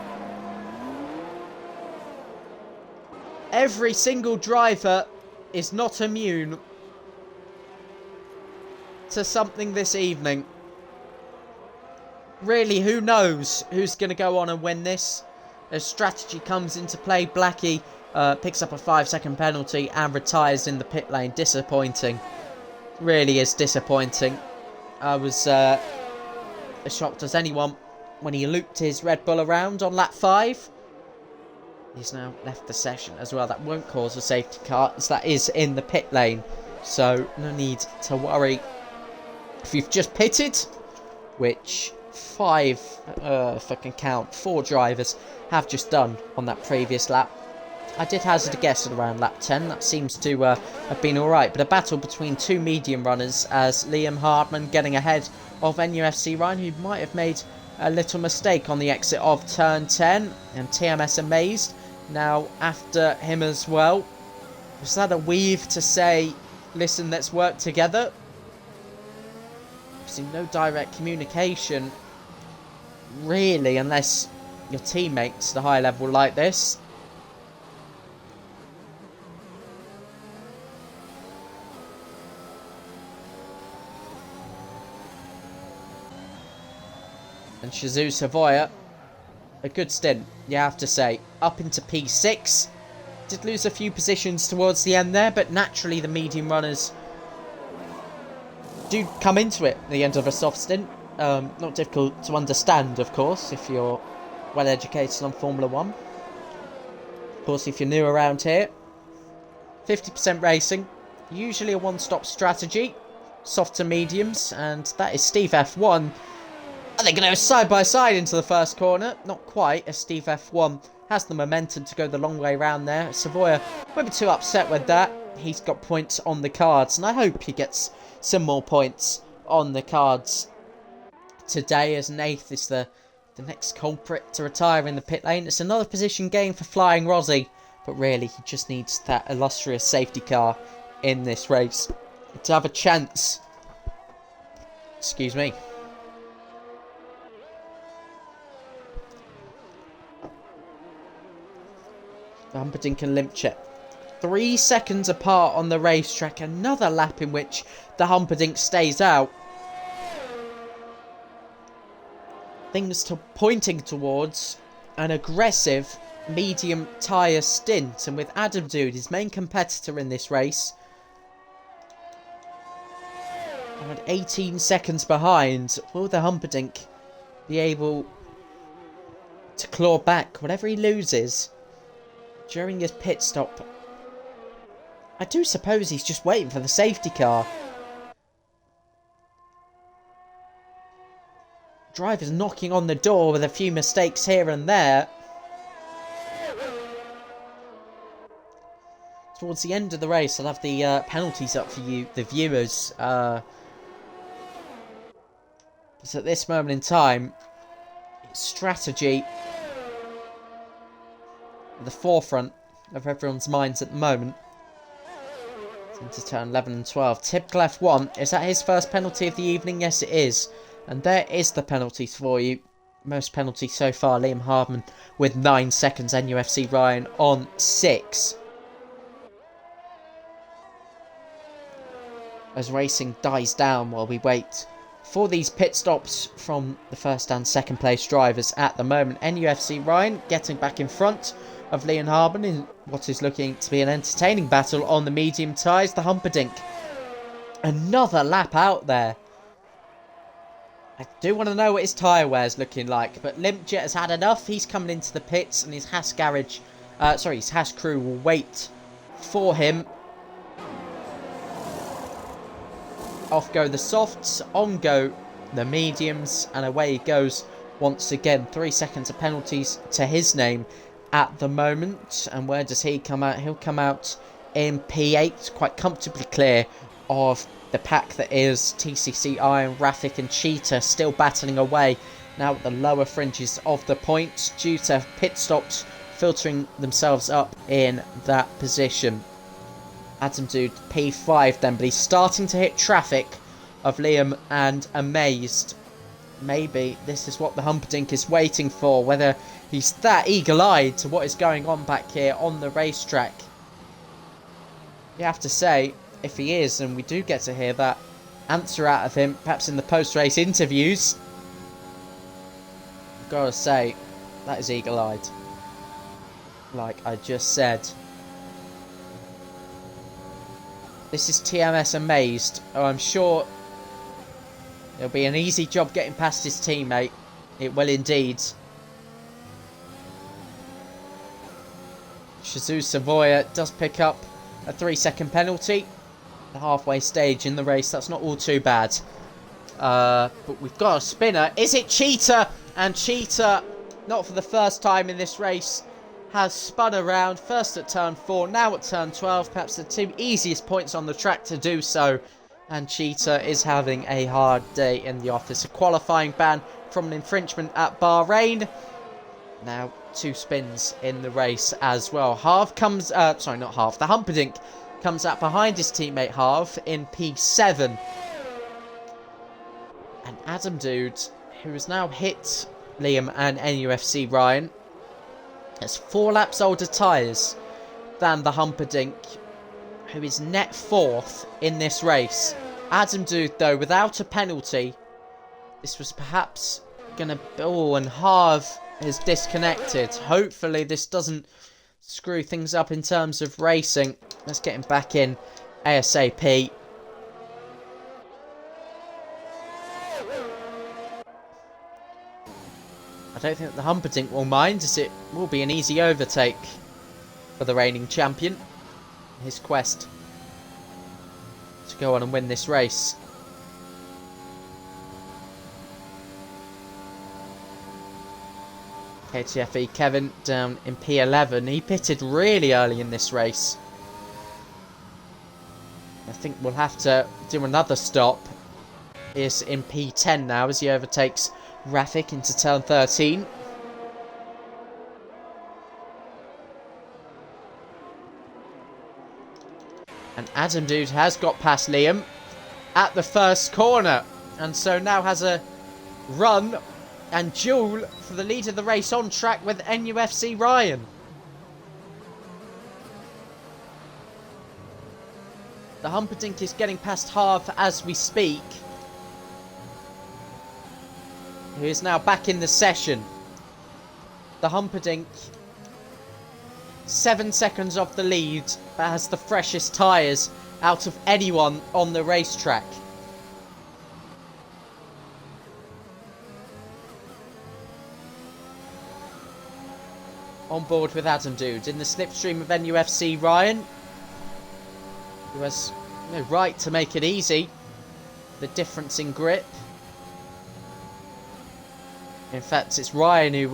Every single driver is not immune to something this evening. Really, who knows who's going to go on and win this? As strategy comes into play, Blackie picks up a 5-second penalty and retires in the pit lane. Disappointing. Really is disappointing. I was as shocked as anyone when he looped his Red Bull around on lap 5. He's now left the session as well. That won't cause a safety car, as that is in the pit lane. So no need to worry. If you've just pitted, which 5, if I can count, 4 drivers have just done on that previous lap. I did hazard a guess at around lap 10. That seems to have been alright. But a battle between 2 medium runners, as Liam Hardman getting ahead of NUFC Ryan, who might have made a little mistake on the exit of turn 10. And TMS Amazed now after him as well. Was that a weave to say, listen, let's work together? I've seen no direct communication, really, unless your teammates at a high level like this. And Shizu Savoy, a good stint, you have to say. Up into P6. Did lose a few positions towards the end there, but naturally the medium runners do come into it at the end of a soft stint. Not difficult to understand, of course, if you're well educated on Formula 1. Of course, if you're new around here, 50% racing, usually a one-stop strategy, soft to mediums, and that is Steve F1. Are they going to go side by side into the first corner? Not quite, as Steve F1 has the momentum to go the long way round there. Savoy won't be too upset with that. He's got points on the cards, and I hope he gets some more points on the cards today, as Nath is the next culprit to retire in the pit lane. It's another position gain for Flying Rozzy, but really he just needs that illustrious safety car in this race to have a chance. Excuse me. Humperdinck and Limpjet 3 seconds apart on the racetrack. Another lap in which the Humperdinck stays out. Things pointing towards an aggressive medium tyre stint. And with Adam Dude, his main competitor in this race, and 18 seconds behind, will the Humperdinck be able to claw back whatever he loses during his pit stop. I do suppose he's just waiting for the safety car. Driver's knocking on the door with a few mistakes here and there. Towards the end of the race, I'll have the penalties up for you, the viewers. But at this moment in time, it's strategy at the forefront of everyone's minds at the moment. Into turn 11 and 12. Typical F1. Is that his first penalty of the evening? Yes, it is. And there is the penalties for you. Most penalties so far. Liam Hardman with 9 seconds. NUFC Ryan on 6. As racing dies down while we wait for these pit stops from the first and second place drivers at the moment. NUFC Ryan getting back in front of Liam Hardman in what is looking to be an entertaining battle on the medium tyres. The Humperdinck. Another lap out there. I do want to know what his tyre wear's looking like, but Limpjet has had enough. He's coming into the pits and his Haas garage, his Haas crew will wait for him. Off go the softs, on go the mediums, and away he goes once again. 3 seconds of penalties to his name at the moment. And where does he come out? He'll come out in P8, quite comfortably clear of the pack that is TCC Iron, Rafik and Cheetah, still battling away now at the lower fringes of the points due to pit stops filtering themselves up in that position. Adam Dude P5 then, but he's starting to hit traffic of Liam and Amazed. Maybe this is what the Humperdinck is waiting for, whether he's that eagle-eyed to what is going on back here on the racetrack. You have to say, if he is, and we do get to hear that answer out of him, perhaps in the post-race interviews, I've got to say, that is eagle-eyed. Like I just said. This is TMS Amazed. Oh, I'm sure it'll be an easy job getting past his teammate. It will indeed. Shazoo Savoya does pick up a 3-second penalty. The halfway stage in the race. That's not all too bad. But we've got a spinner. Is it Cheetah? And Cheetah, not for the first time in this race, has spun around. First at turn 4, now at turn 12. Perhaps the 2 easiest points on the track to do so. And Cheetah is having a hard day in the office. A qualifying ban from an infringement at Bahrain. Now 2 spins in the race as well. Harv comes, sorry, not Harv. The Humperdinck comes out behind his teammate Harv in P7. And Adam Dude, who has now hit Liam and NUFC Ryan, has 4 laps older tyres than the Humperdinck, who is net 4th in this race. Adam Dude, though, without a penalty, this was perhaps going to... Oh, and Harv is disconnected. Hopefully this doesn't screw things up in terms of racing. Let's get him back in ASAP. I don't think the Humperdinck will mind, as it will be an easy overtake for the reigning champion. His quest to go on and win this race. KTFE Kevin down in P11. He pitted really early in this race. I think we'll have to do another stop. Is in P10 now as he overtakes Rafik into turn 13. And Adam Dude has got past Liam at the first corner. And so now has a run and duel for the lead of the race on track with NUFC Ryan. The Humperdinck is getting past Harv as we speak, who is now back in the session. The Humperdinck, 7 seconds off the lead, but has the freshest tyres out of anyone on the racetrack. on board with Adam Dude. In the slipstream of NUFC, Ryan, who has no right to make it easy. The difference in grip. In fact, it's Ryan who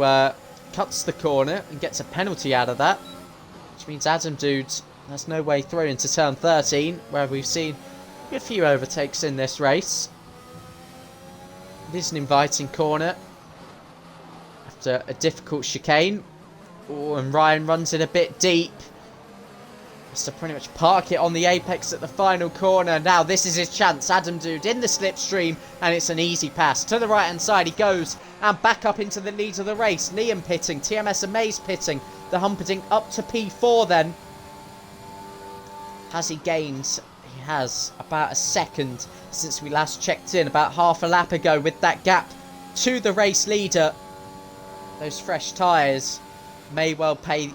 cuts the corner and gets a penalty out of that. Which means Adam Dude has no way through into turn 13, where we've seen a few overtakes in this race. It is an inviting corner after a difficult chicane. Oh, and Ryan runs it a bit deep. Has to pretty much park it on the apex at the final corner. Now this is his chance. Adam Dude in the slipstream, and it's an easy pass. To the right hand side he goes, and back up into the lead of the race. Liam pitting, TMS and Mays pitting. The Humperdinck up to P4 then. Has he gained? He has about a second since we last checked in, about half a lap ago, with that gap to the race leader. Those fresh tyres may well pay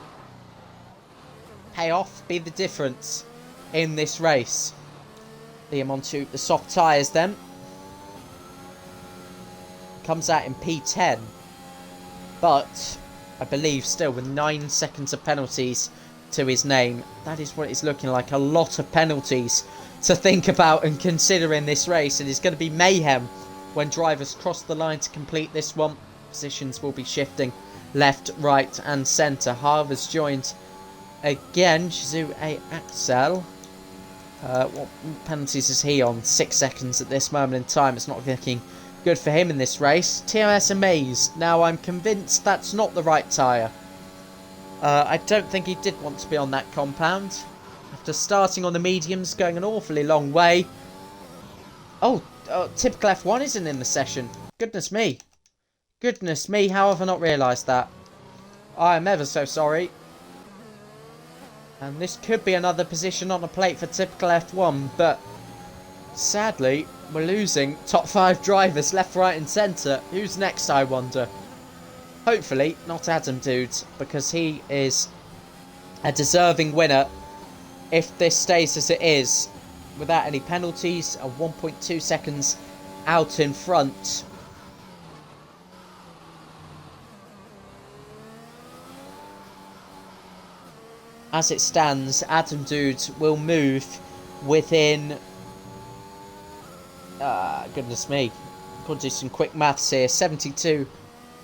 off, be the difference in this race. Liam onto the soft tyres then. Comes out in P10, but I believe still with 9 seconds of penalties to his name. That is what it's looking like. A lot of penalties to think about and consider in this race. It is going to be mayhem when drivers cross the line to complete this one. Positions will be shifting left, right and centre. Harvard's joined again. Shizu A. Axel. What penalties is he on? 6 seconds at this moment in time. It's not looking good for him in this race. TMS Amaze. Now I'm convinced that's not the right tyre. I don't think he did want to be on that compound. After starting on the mediums, going an awfully long way. Oh, typical F1 isn't in the session. Goodness me. Goodness me, how have I not realised that? I am ever so sorry. And this could be another position on the plate for typical F1, but sadly, we're losing top 5 drivers left, right and centre. Who's next, I wonder? Hopefully not Adam Dude, because he is a deserving winner if this stays as it is, without any penalties, and 1.2 seconds out in front. As it stands, Adam Dude will move within... goodness me. I've got to do some quick maths here. 72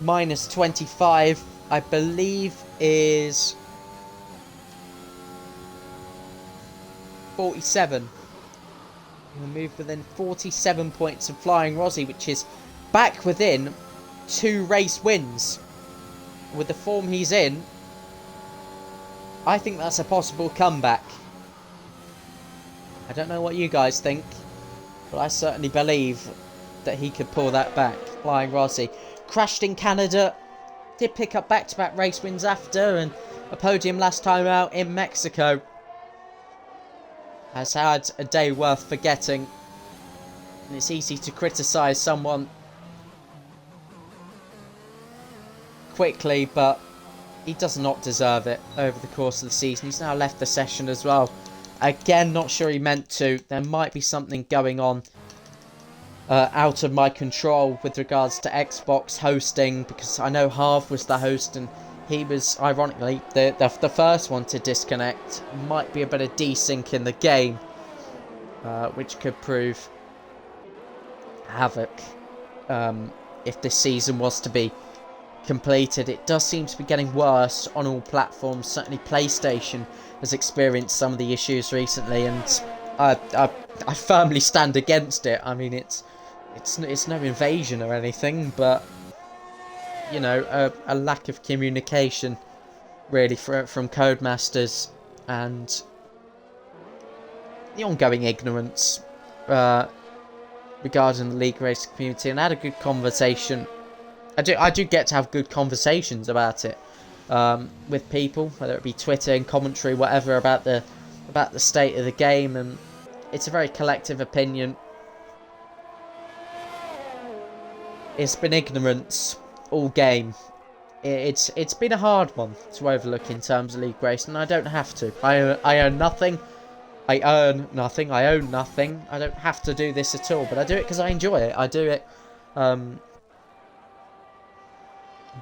minus 25, I believe, is 47. He'll move within 47 points of Flying Rozzy, which is back within 2 race wins. With the form he's in, I think that's a possible comeback. I don't know what you guys think, but I certainly believe that he could pull that back. Flying Rozzy crashed in Canada, did pick up back-to-back race wins after, and a podium last time out in Mexico. Has had a day worth forgetting, and it's easy to criticise someone quickly, but he does not deserve it over the course of the season. He's now left the session as well. Again, not sure he meant to. There might be something going on out of my control with regards to Xbox hosting, because I know Harv was the host and he was, ironically, the first one to disconnect. Might be a bit of desync in the game, which could prove havoc if this season was to be completed. It does seem to be getting worse on all platforms. Certainly PlayStation has experienced some of the issues recently, and I firmly stand against it. I mean, it's no invasion or anything, but you know, a lack of communication really from Codemasters, and the ongoing ignorance regarding the League Racing community. And I had a good conversation. I do get to have good conversations about it with people, whether it be Twitter and commentary, whatever, about the state of the game, and it's a very collective opinion. It's been ignorance all game. It's been a hard one to overlook in terms of League Racing, and I don't have to. I earn nothing. I earn nothing. I own nothing. I don't have to do this at all, but I do it because I enjoy it. I do it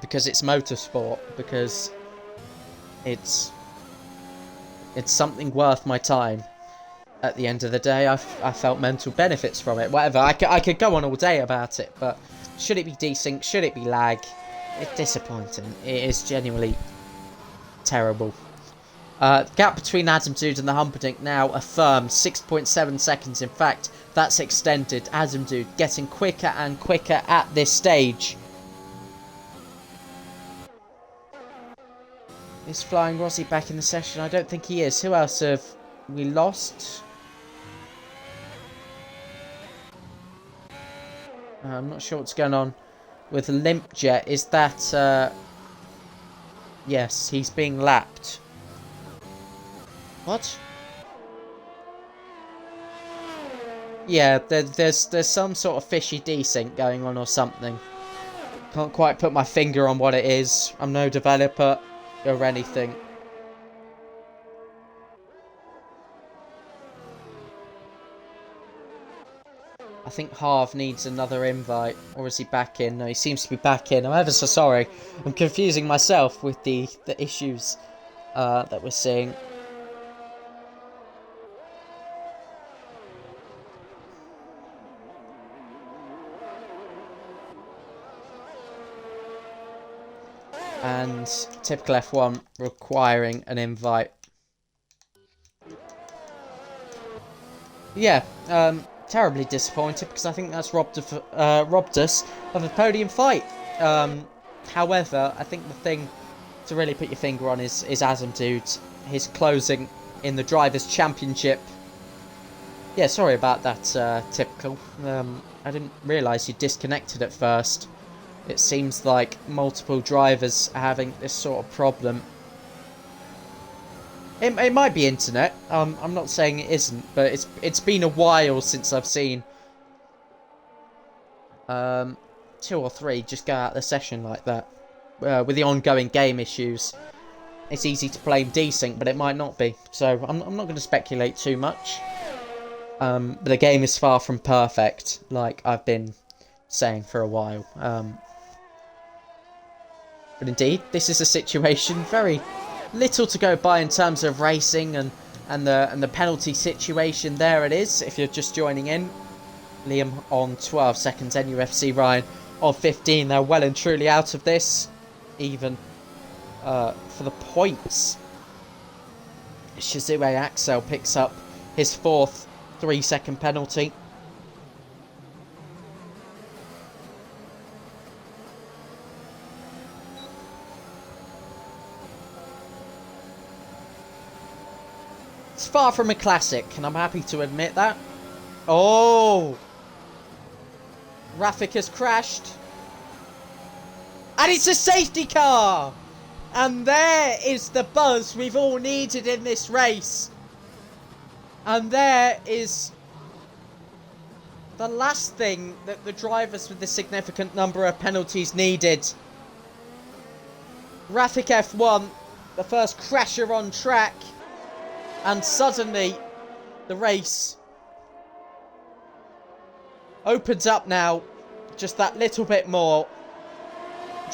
because it's motorsport, because It's something worth my time. At the end of the day, I felt mental benefits from it. Whatever, I could go on all day about it, but should it be desync? Should it be lag? It's disappointing. It is genuinely terrible. Gap between Adam Dude and the Humperdinck now affirmed 6.7 seconds. In fact, that's extended. Adam Dude getting quicker and quicker at this stage. Is Flying Rossi back in the session? I don't think he is. Who else have we lost? I'm not sure what's going on with Limpjet. Is that... yes, he's being lapped. What? Yeah, there's some sort of fishy desync going on or something. Can't quite put my finger on what it is. I'm no developer or anything. I think Harv needs another invite. Or is he back in? No, he seems to be back in. I'm ever so sorry. I'm confusing myself with the issues that we're seeing. And typical F1 requiring an invite. Yeah, terribly disappointed because I think that's robbed us of a podium fight. However, I think the thing to really put your finger on is Adam Dude, his closing in the Drivers' Championship. Yeah, sorry about that, typical. I didn't realise you disconnected at first. It seems like multiple drivers are having this sort of problem. It might be internet. I'm not saying it isn't, but it's been a while since I've seen 2 or 3 just go out of the session like that. With the ongoing game issues, it's easy to blame desync, but it might not be. So I'm not going to speculate too much. But the game is far from perfect, like I've been saying for a while. But indeed, this is a situation, very little to go by in terms of racing and the penalty situation. There it is, if you're just joining in. Liam on 12 seconds, NUFC Ryan on 15. They're well and truly out of this, even for the points. Shizue Axel picks up his 4th 3-second penalty. It's far from a classic, and I'm happy to admit that. Oh! Rafik has crashed. And it's a safety car! And there is the buzz we've all needed in this race. And there is the last thing that the drivers with the significant number of penalties needed. Rafik F1, the first crasher on track. And suddenly, the race opens up now. Just that little bit more.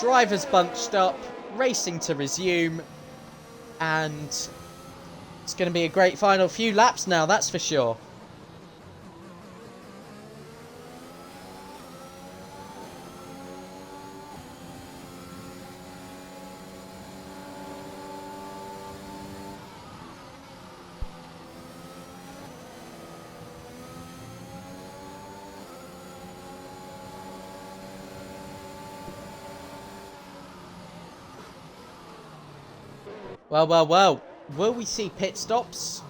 Drivers bunched up. Racing to resume. And it's going to be a great final few laps now, that's for sure. Well. Will we see pit stops?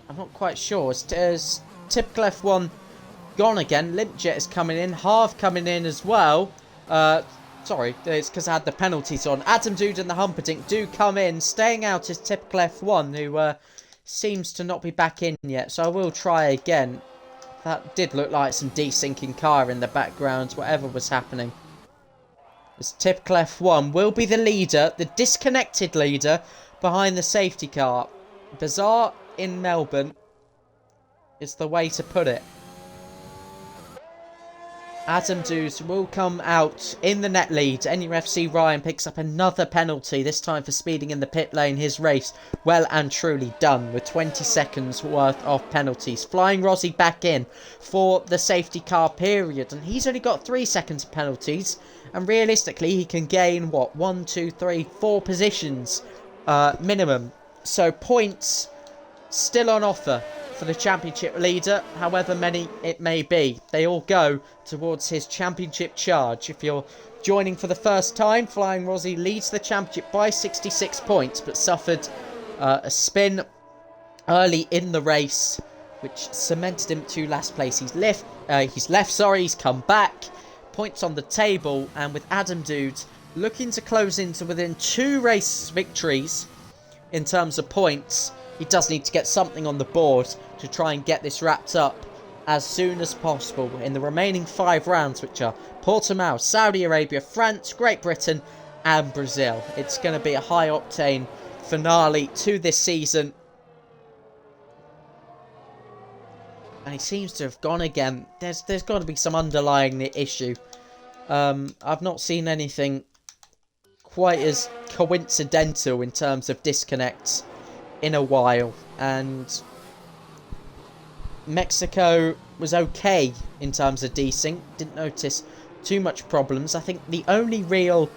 I'm not quite sure. As typical F1 gone again. Limpjet is coming in. Harv coming in as well. Sorry, it's because I had the penalties on. Adam Dude and the Humperdinck do come in. Staying out is typical F1, who seems to not be back in yet. So I will try again. That did look like some desyncing car in the background, whatever was happening. As typical F1 will be the leader, the disconnected leader, behind the safety car. Bizarre in Melbourne is the way to put it. Adam Dews will come out in the net lead. NUFC Ryan picks up another penalty, this time for speeding in the pit lane. His race well and truly done with 20 seconds worth of penalties. Flying Rossi back in for the safety car period, and he's only got 3 seconds of penalties. And realistically, he can gain, what, 1, 2, 3, 4 positions minimum. So points still on offer for the championship leader, however many it may be. They all go towards his championship charge. If you're joining for the first time, Flying Rossi leads the championship by 66 points, but suffered a spin early in the race, which cemented him to last place. He's come back, points on the table, and with Adam Dude looking to close into within 2 race victories in terms of points, he does need to get something on the board to try and get this wrapped up as soon as possible in the remaining 5 rounds, which are Portimao, Saudi Arabia, France, Great Britain and Brazil. It's going to be a high-octane finale to this season. And he seems to have gone again. There's got to be some underlying issue. I've not seen anything quite as coincidental in terms of disconnects in a while, and Mexico was okay in terms of desync. Didn't notice too much problems. I think the only real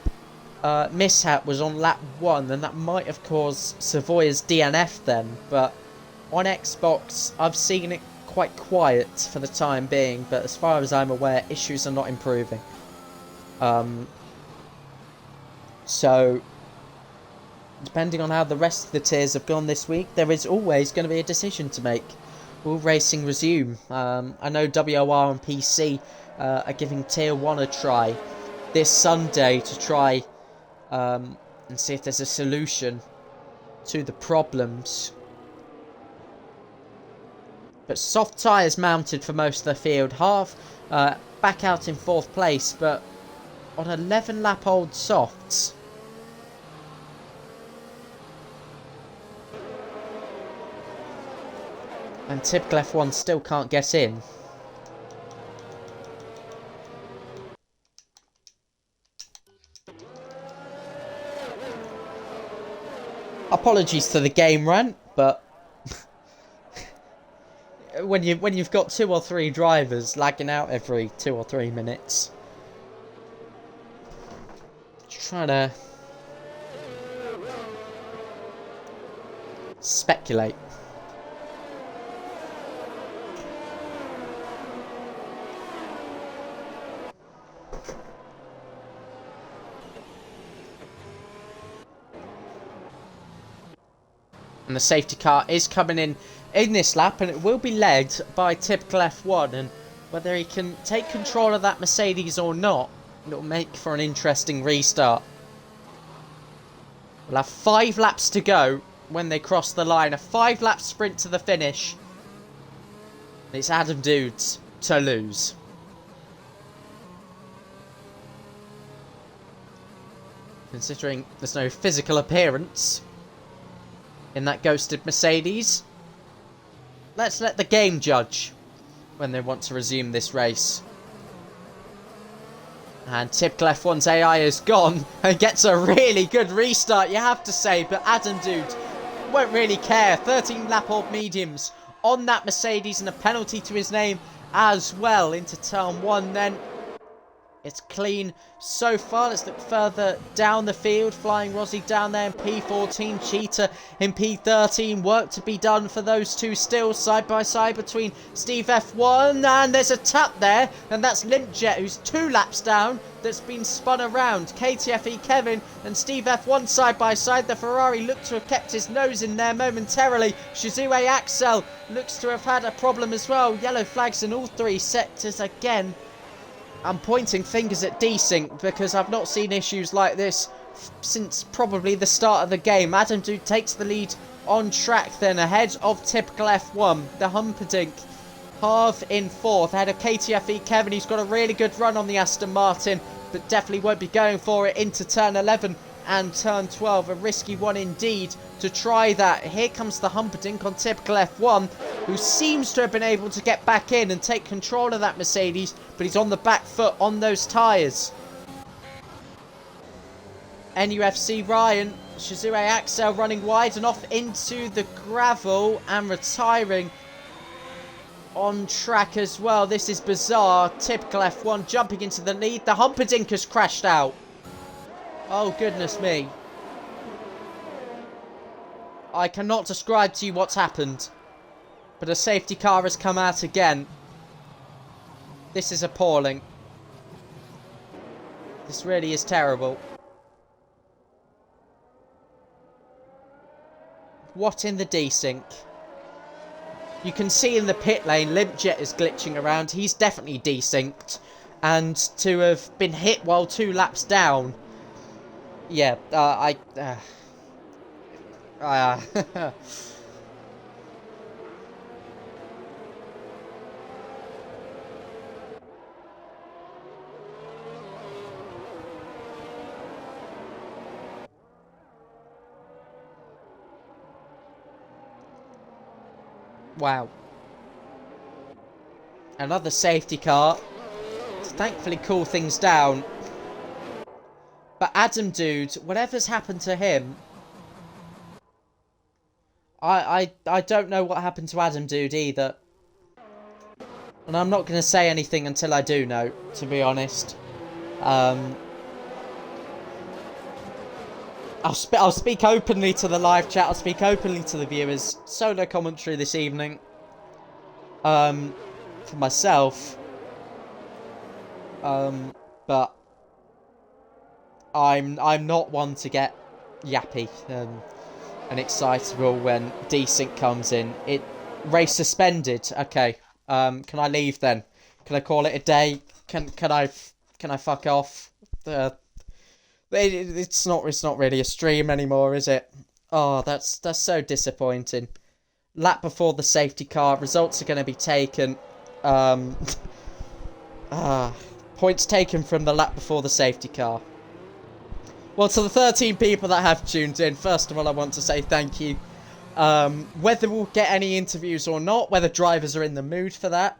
mishap was on lap 1, and that might have caused Savoya's DNF then, but on Xbox I've seen it quite quiet for the time being, but as far as I'm aware, issues are not improving. So depending on how the rest of the tiers have gone this week, there is always going to be a decision to make. Will racing resume? I know WOR and PC are giving Tier 1 a try this Sunday to try and see if there's a solution to the problems. But soft tyres mounted for most of the field. Half back out in 4th place, but on 11 lap old softs. And typical F1 still can't get in. Apologies to the game rant, but when you've got 2 or 3 drivers lagging out every 2 or 3 minutes, trying to speculate. And the safety car is coming in this lap, and it will be led by typical F1, and whether he can take control of that Mercedes or not, it'll make for an interesting restart. We'll have 5 laps to go when they cross the line, a 5-lap sprint to the finish. And it's Adam Dudes to lose. Considering there's no physical appearance in that ghosted Mercedes, let's let the game judge when they want to resume this race. And typical F1's AI is gone and gets a really good restart, you have to say, but Adam Dude won't really care. 13 lap old mediums on that Mercedes and a penalty to his name as well into turn 1 then. It's clean so far. Let's look further down the field. Flying Rossi down there in P14. Cheetah in P13. Work to be done for those two still. Side by side between Steve F1. And there's a tap there. And that's Limpjet, who's 2 laps down. That's been spun around. KTFE Kevin and Steve F1 side by side. The Ferrari looked to have kept his nose in there momentarily. Shizue Axel looks to have had a problem as well. Yellow flags in all 3 sectors again. I'm pointing fingers at desync because I've not seen issues like this since probably the start of the game. Adam Dude takes the lead on track then ahead of typical F1. The Humperdinck half in 4th ahead of KTFE Kevin. He's got a really good run on the Aston Martin, but definitely won't be going for it into turn 11 and turn 12. A risky one indeed to try that. Here comes the Humperdinck on typical F1. who seems to have been able to get back in and take control of that Mercedes, but he's on the back foot on those tyres. NUFC Ryan, Shizue Axel running wide and off into the gravel and retiring on track as well. This is bizarre. Typical F1 jumping into the lead. The Humperdinck has crashed out. Oh, goodness me. I cannot describe to you what's happened, but a safety car has come out again. This is appalling. This really is terrible. What in the desync? You can see in the pit lane, Limpjet is glitching around. He's definitely desynced. And to have been hit while 2 laps down. Yeah, wow. Another safety car to thankfully cool things down. But Adam Dude, whatever's happened to him, I don't know what happened to Adam Dude either. And I'm not going to say anything until I do know, to be honest. I'll speak openly to the live chat. I'll speak openly to the viewers. Solo commentary this evening. For myself. But I'm not one to get yappy and excitable when desync comes in. Race suspended. Okay. Can I leave then? Can I call it a day? Can I fuck off? It's not really a stream anymore, is it? Oh, that's so disappointing. Lap before the safety car. Results are going to be taken. Points taken from the lap before the safety car. Well, to the 13 people that have tuned in, first of all, I want to say thank you. Whether we'll get any interviews or not, whether drivers are in the mood for that.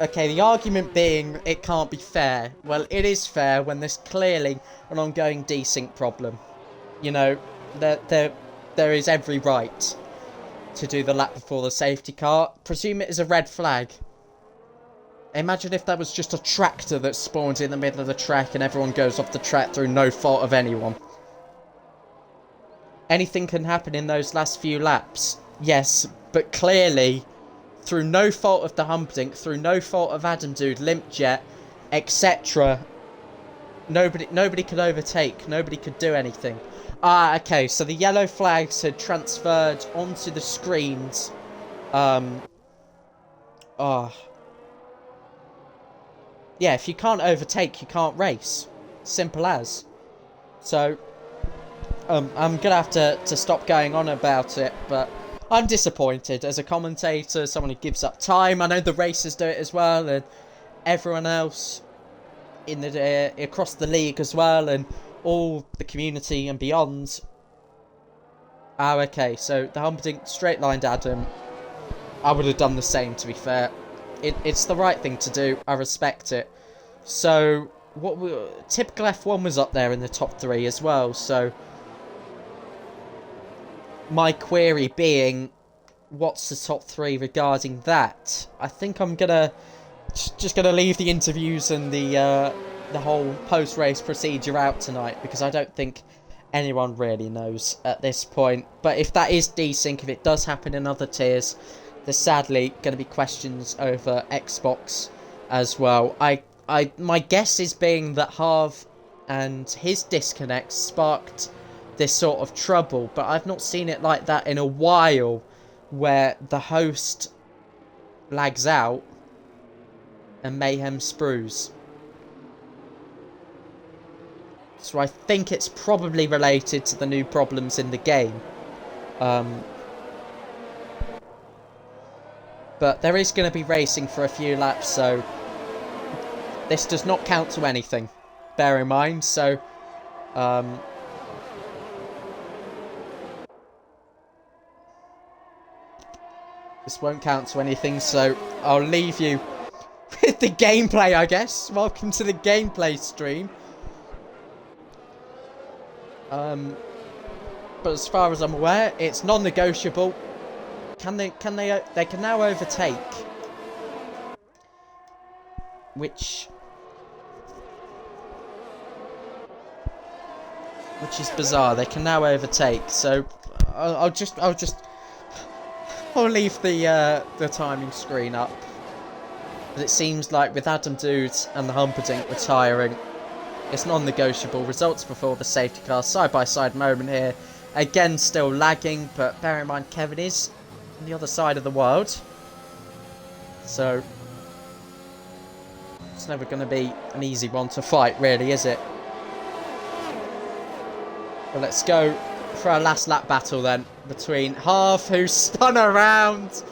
Okay, the argument being it can't be fair. Well, it is fair when there's clearly an ongoing desync problem. You know, there is every right to do the lap before the safety car. Presume it is a red flag. Imagine if that was just a tractor that spawns in the middle of the track and everyone goes off the track through no fault of anyone. Anything can happen in those last few laps. Yes, but clearly, through no fault of the Humperdinck, through no fault of Adam Dude, Limpjet, etc., nobody could overtake. Nobody could do anything. Okay, so the yellow flags had transferred onto the screens. Yeah, if you can't overtake, you can't race. Simple as. So, I'm going to have to stop going on about it, but I'm disappointed. As a commentator, someone who gives up time, I know the racers do it as well, and everyone else in the across the league as well, and all the community and beyond. Okay, so the Humperdinck straight-lined Adam. I would have done the same, to be fair. It's the right thing to do. I respect it. So, typical F1 was up there in the top 3 as well. So, my query being, what's the top 3 regarding that? I think I'm just gonna leave the interviews and the whole post-race procedure out tonight, because I don't think anyone really knows at this point. But if that is desync, if it does happen in other tiers, there's sadly going to be questions over Xbox as well. My guess is being that Harv and his disconnect sparked this sort of trouble, but I've not seen it like that in a while, where the host lags out and mayhem sprues. So I think it's probably related to the new problems in the game. But there is going to be racing for a few laps, so this does not count to anything, bear in mind. So, This won't count to anything, so I'll leave you with the gameplay, I guess. Welcome to the gameplay stream. But as far as I'm aware, it's non-negotiable. They can now overtake, which is bizarre. They can now overtake, so I'll leave the timing screen up. But it seems like with Adam Dude and the Humperdinck retiring, it's non-negotiable. Results before the safety car, side-by-side moment here. Again, still lagging, but bear in mind Kevin is on the other side of the world, so it's never going to be an easy one to fight, really, is it? Well, let's go for our last lap battle then, between Harv, who spun around.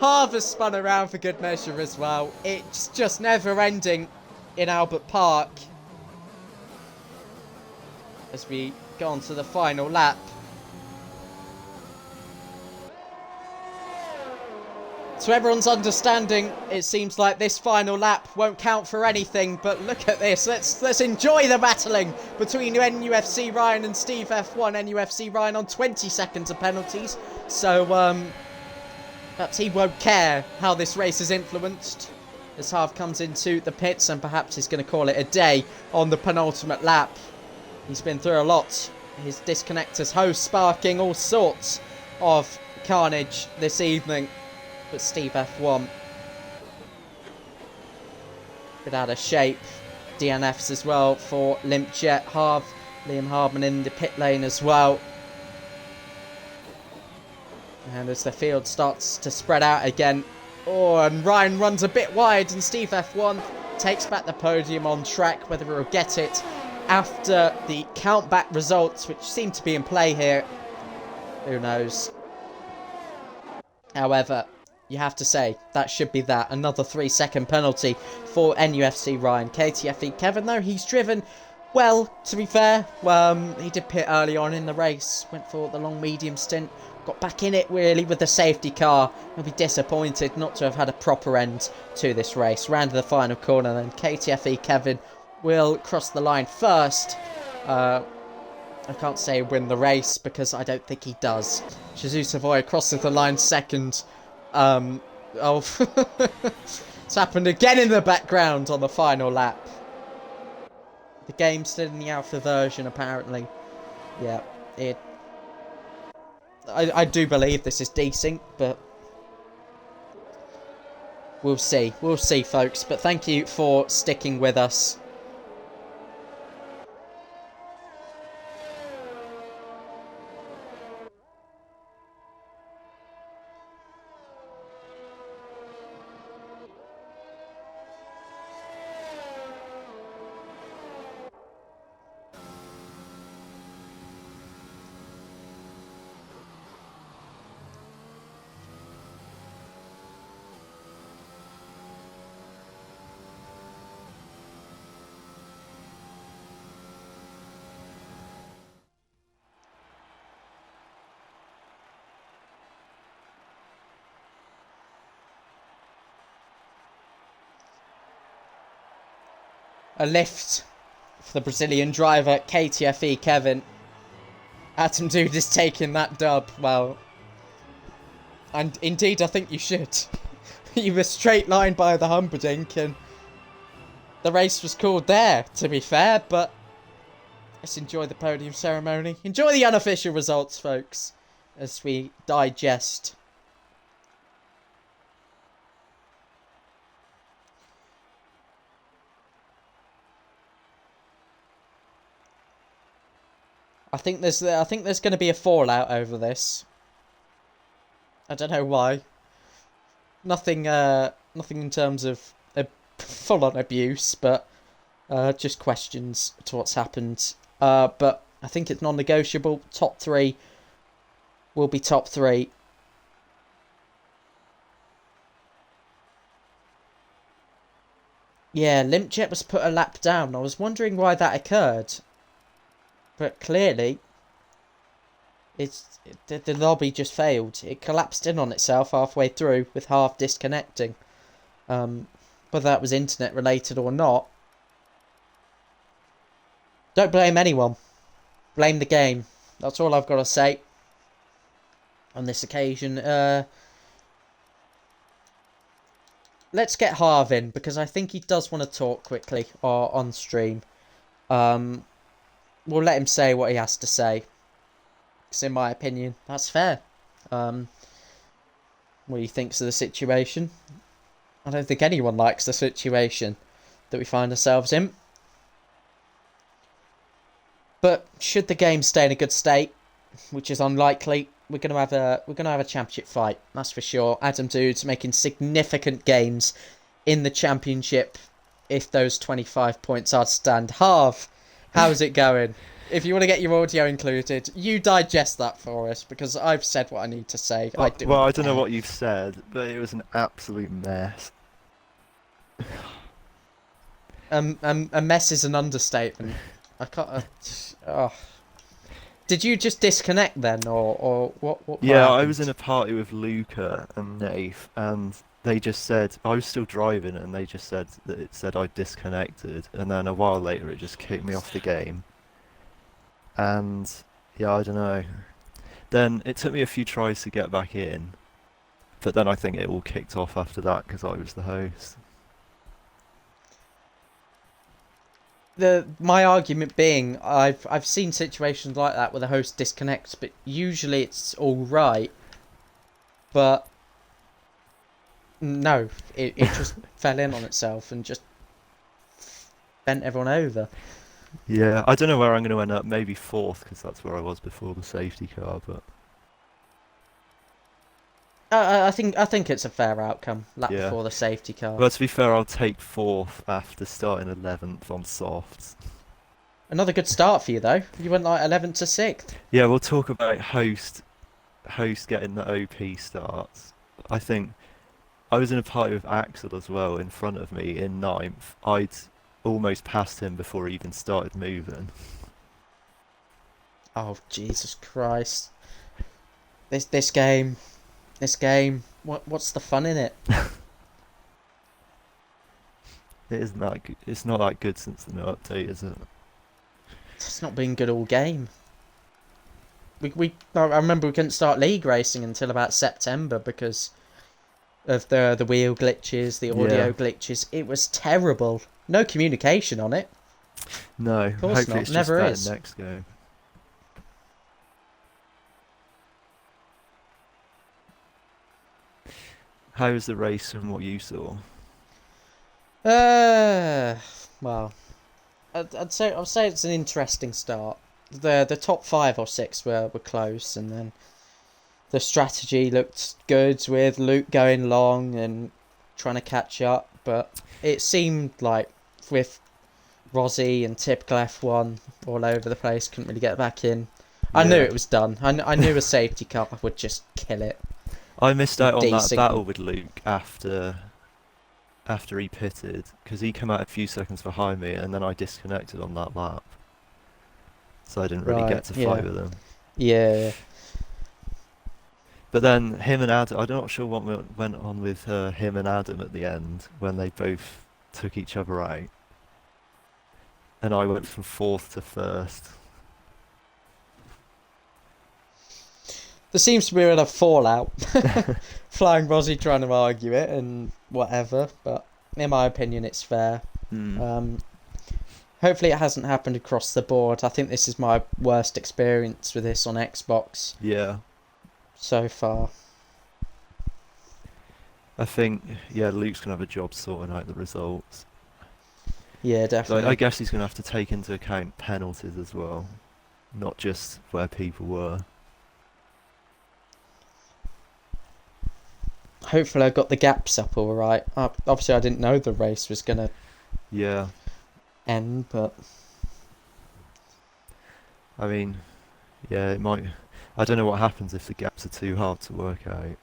Harv has spun around for good measure as well. It's just never ending in Albert Park as we go on to the final lap. To everyone's understanding, it seems like this final lap won't count for anything, but look at this. Let's enjoy the battling between NUFC Ryan and Steve F1. NUFC Ryan on 20 seconds of penalties, so perhaps he won't care how this race is influenced as Harv comes into the pits and perhaps he's going to call it a day on the penultimate lap. He's been through a lot. His disconnector's hose sparking all sorts of carnage this evening. But Steve F1 bit out of shape. DNFs as well for Limp Jet. Liam Hardman in the pit lane as well. And as the field starts to spread out again. Oh, and Ryan runs a bit wide and Steve F1 takes back the podium on track. Whether he'll get it after the countback results, which seem to be in play here, who knows. However, you have to say, that should be that. Another 3-second penalty for NUFC Ryan. KTFE Kevin, though, he's driven well, to be fair. He did pit early on in the race. Went for the long medium stint. Got back in it, really, with the safety car. He'll be disappointed not to have had a proper end to this race. Round to the final corner, then KTFE Kevin will cross the line first. I can't say win the race, because I don't think he does. Jesus Savoy crosses the line second. It's happened again in the background on the final lap. The game's still in the alpha version, apparently. Yeah, I do believe this is decent, but we'll see. We'll see, folks. But thank you for sticking with us. A lift for the Brazilian driver, KTFE Kevin. Adam Dude is taking that dub. Well, and indeed I think you should. You were straight lined by the Humperdinck and the race was called there, to be fair, but let's enjoy the podium ceremony. Enjoy the unofficial results, folks, as we digest. I think there's going to be a fallout over this. I don't know why. Nothing in terms of full-on abuse, but just questions to what's happened. But I think it's non-negotiable. Top 3 will be top 3. Yeah, Limpjet was put a lap down. I was wondering why that occurred. But clearly, the lobby just failed. It collapsed in on itself halfway through with half disconnecting. Whether that was internet related or not, don't blame anyone. Blame the game. That's all I've got to say on this occasion. Let's get Harv in, because I think he does want to talk quickly on stream. We'll let him say what he has to say, because in my opinion, that's fair. What he thinks of the situation. I don't think anyone likes the situation that we find ourselves in. But should the game stay in a good state, which is unlikely, we're gonna have a championship fight. That's for sure. Adam Dude's making significant gains in the championship if those 25 points are to stand. Harv, how's it going? If you want to get your audio included, you digest that for us, because I've said what I need to say. I don't know what you've said, but it was an absolute mess. A mess is an understatement. I can't. Did you just disconnect then, or what? Yeah, happened? I was in a party with Luca and Nath, and they just said I was still driving, and they just said that it said I disconnected, and then a while later it just kicked me off the game. And yeah, I don't know. Then it took me a few tries to get back in, but then I think it all kicked off after that because I was the host. My argument being, I've seen situations like that where the host disconnects, but usually it's all right. But no, it just fell in on itself and just bent everyone over. Yeah, I don't know where I'm going to end up. Maybe fourth, because that's where I was before the safety car. But I think it's a fair outcome. Lap yeah. before the safety car. Well, to be fair, I'll take fourth after starting 11th on softs. Another good start for you though. You went like 11th to 6th. Yeah, we'll talk about host getting the OP starts. I think I was in a party with Axel as well in front of me in 9th. I'd almost passed him before he even started moving. Oh Jesus Christ! This game. What's the fun in it? It isn't that good. It's not that good since the new update, is it? It's not been good all game. I remember we couldn't start league racing until about September because of the wheel glitches, the audio glitches. It was terrible. No communication on it. No, of course hopefully not. it's Never just is. better next game. How was the race from what you saw? Well, I'd say it's an interesting start. The top 5 or 6 were close, and then the strategy looked good with Luke going long and trying to catch up, but it seemed like with Rozzy and typical F1 all over the place, couldn't really get back in. I knew it was done. I knew a safety car would just kill it. I missed out on that battle with Luke after he pitted, because he came out a few seconds behind me, and then I disconnected on that lap, so I didn't really get to fight with him. Yeah. But then him and Adam, I'm not sure what went on with him and Adam at the end when they both took each other out, and I went from 4th to 1st. There seems to be a fallout. Flying Rozzy trying to argue it and whatever, but in my opinion it's fair. Hopefully it hasn't happened across the board. I think this is my worst experience with this on Xbox. Yeah. So far. I think, Luke's going to have a job sorting out the results. Yeah, definitely. So I guess he's going to have to take into account penalties as well, not just where people were. Hopefully I got the gaps up all right. Obviously I didn't know the race was going to end, but I mean, it might. I don't know what happens if the gaps are too hard to work out.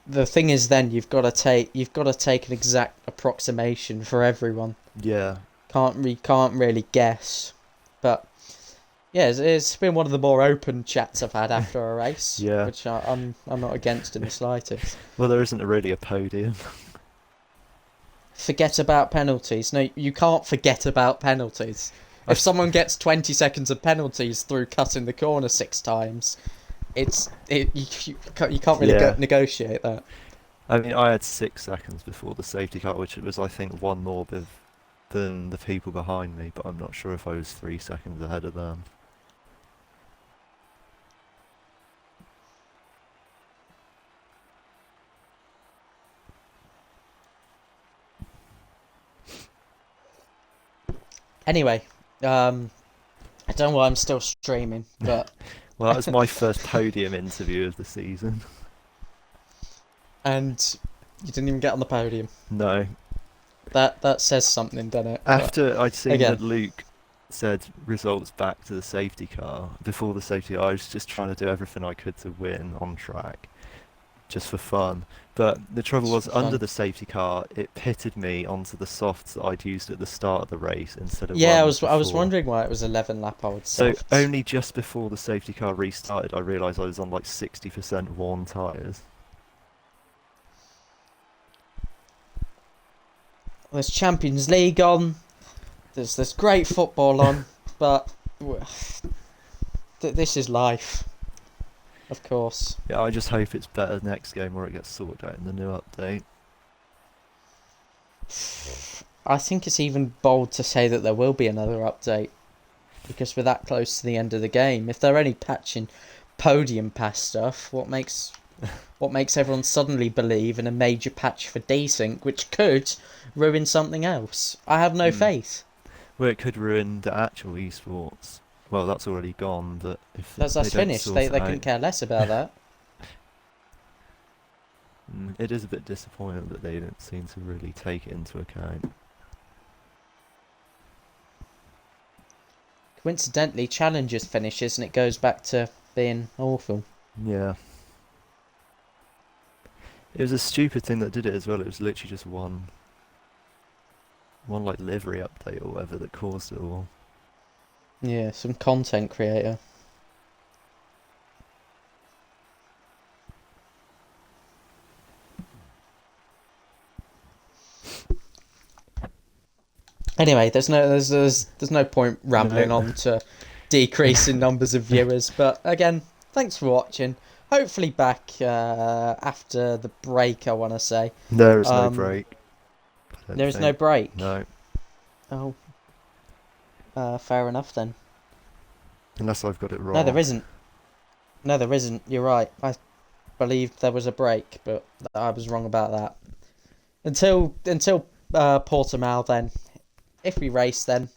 The thing is, then you've got to take an exact approximation for everyone. Yeah. can't really guess, but yeah, it's been one of the more open chats I've had after a race, Yeah. which I'm not against in the slightest. Well, there isn't really a podium. Forget about penalties. No, you can't forget about penalties. If someone gets 20 seconds of penalties through cutting the corner 6 times, you can't really Yeah. negotiate that. I mean, I had 6 seconds before the safety car, which was, I think, one more than the people behind me, but I'm not sure if I was 3 seconds ahead of them. Anyway, I don't know why I'm still streaming, but Well, that was my first podium interview of the season. and you didn't even get on the podium. No. That says something, doesn't it? After I'd seen again. that Luke said results back to the safety car, before the safety car, I was just trying to do everything I could to win on track, just for fun. But the trouble was, under the safety car, it pitted me onto the softs that I'd used at the start of the race instead of Yeah, I ones was before. wondering why it was 11 lap old So softs. only just before the safety car restarted, I realised I was on like 60% worn tyres. There's Champions League on. There's great football on, but this is life, of course. Yeah, I just hope it's better next game or it gets sorted out in the new update. I think it's even bold to say that there will be another update, because we're that close to the end of the game. If they're only patching podium pass stuff, what makes everyone suddenly believe in a major patch for desync, which could ruin something else? I have no faith. Well, it could ruin the actual esports. Well, that's already gone, but if That's they don't finished. sort They it couldn't out, care less about that. it is a bit disappointing that they don't seem to really take it into account. Coincidentally, Challengers finishes and it goes back to being awful. Yeah. It was a stupid thing that did it as well. It was literally just one like livery update or whatever that caused it all. Yeah, some content creator. Anyway, there's no point rambling No. on to decreasing numbers of viewers. But again, thanks for watching. Hopefully back after the break, I want to say. There is no break. There is no break? No. Oh. Fair enough then. Unless I've got it wrong. No, there isn't. No, there isn't. You're right. I believed there was a break, but I was wrong about that. Until Portimao then. If we race then,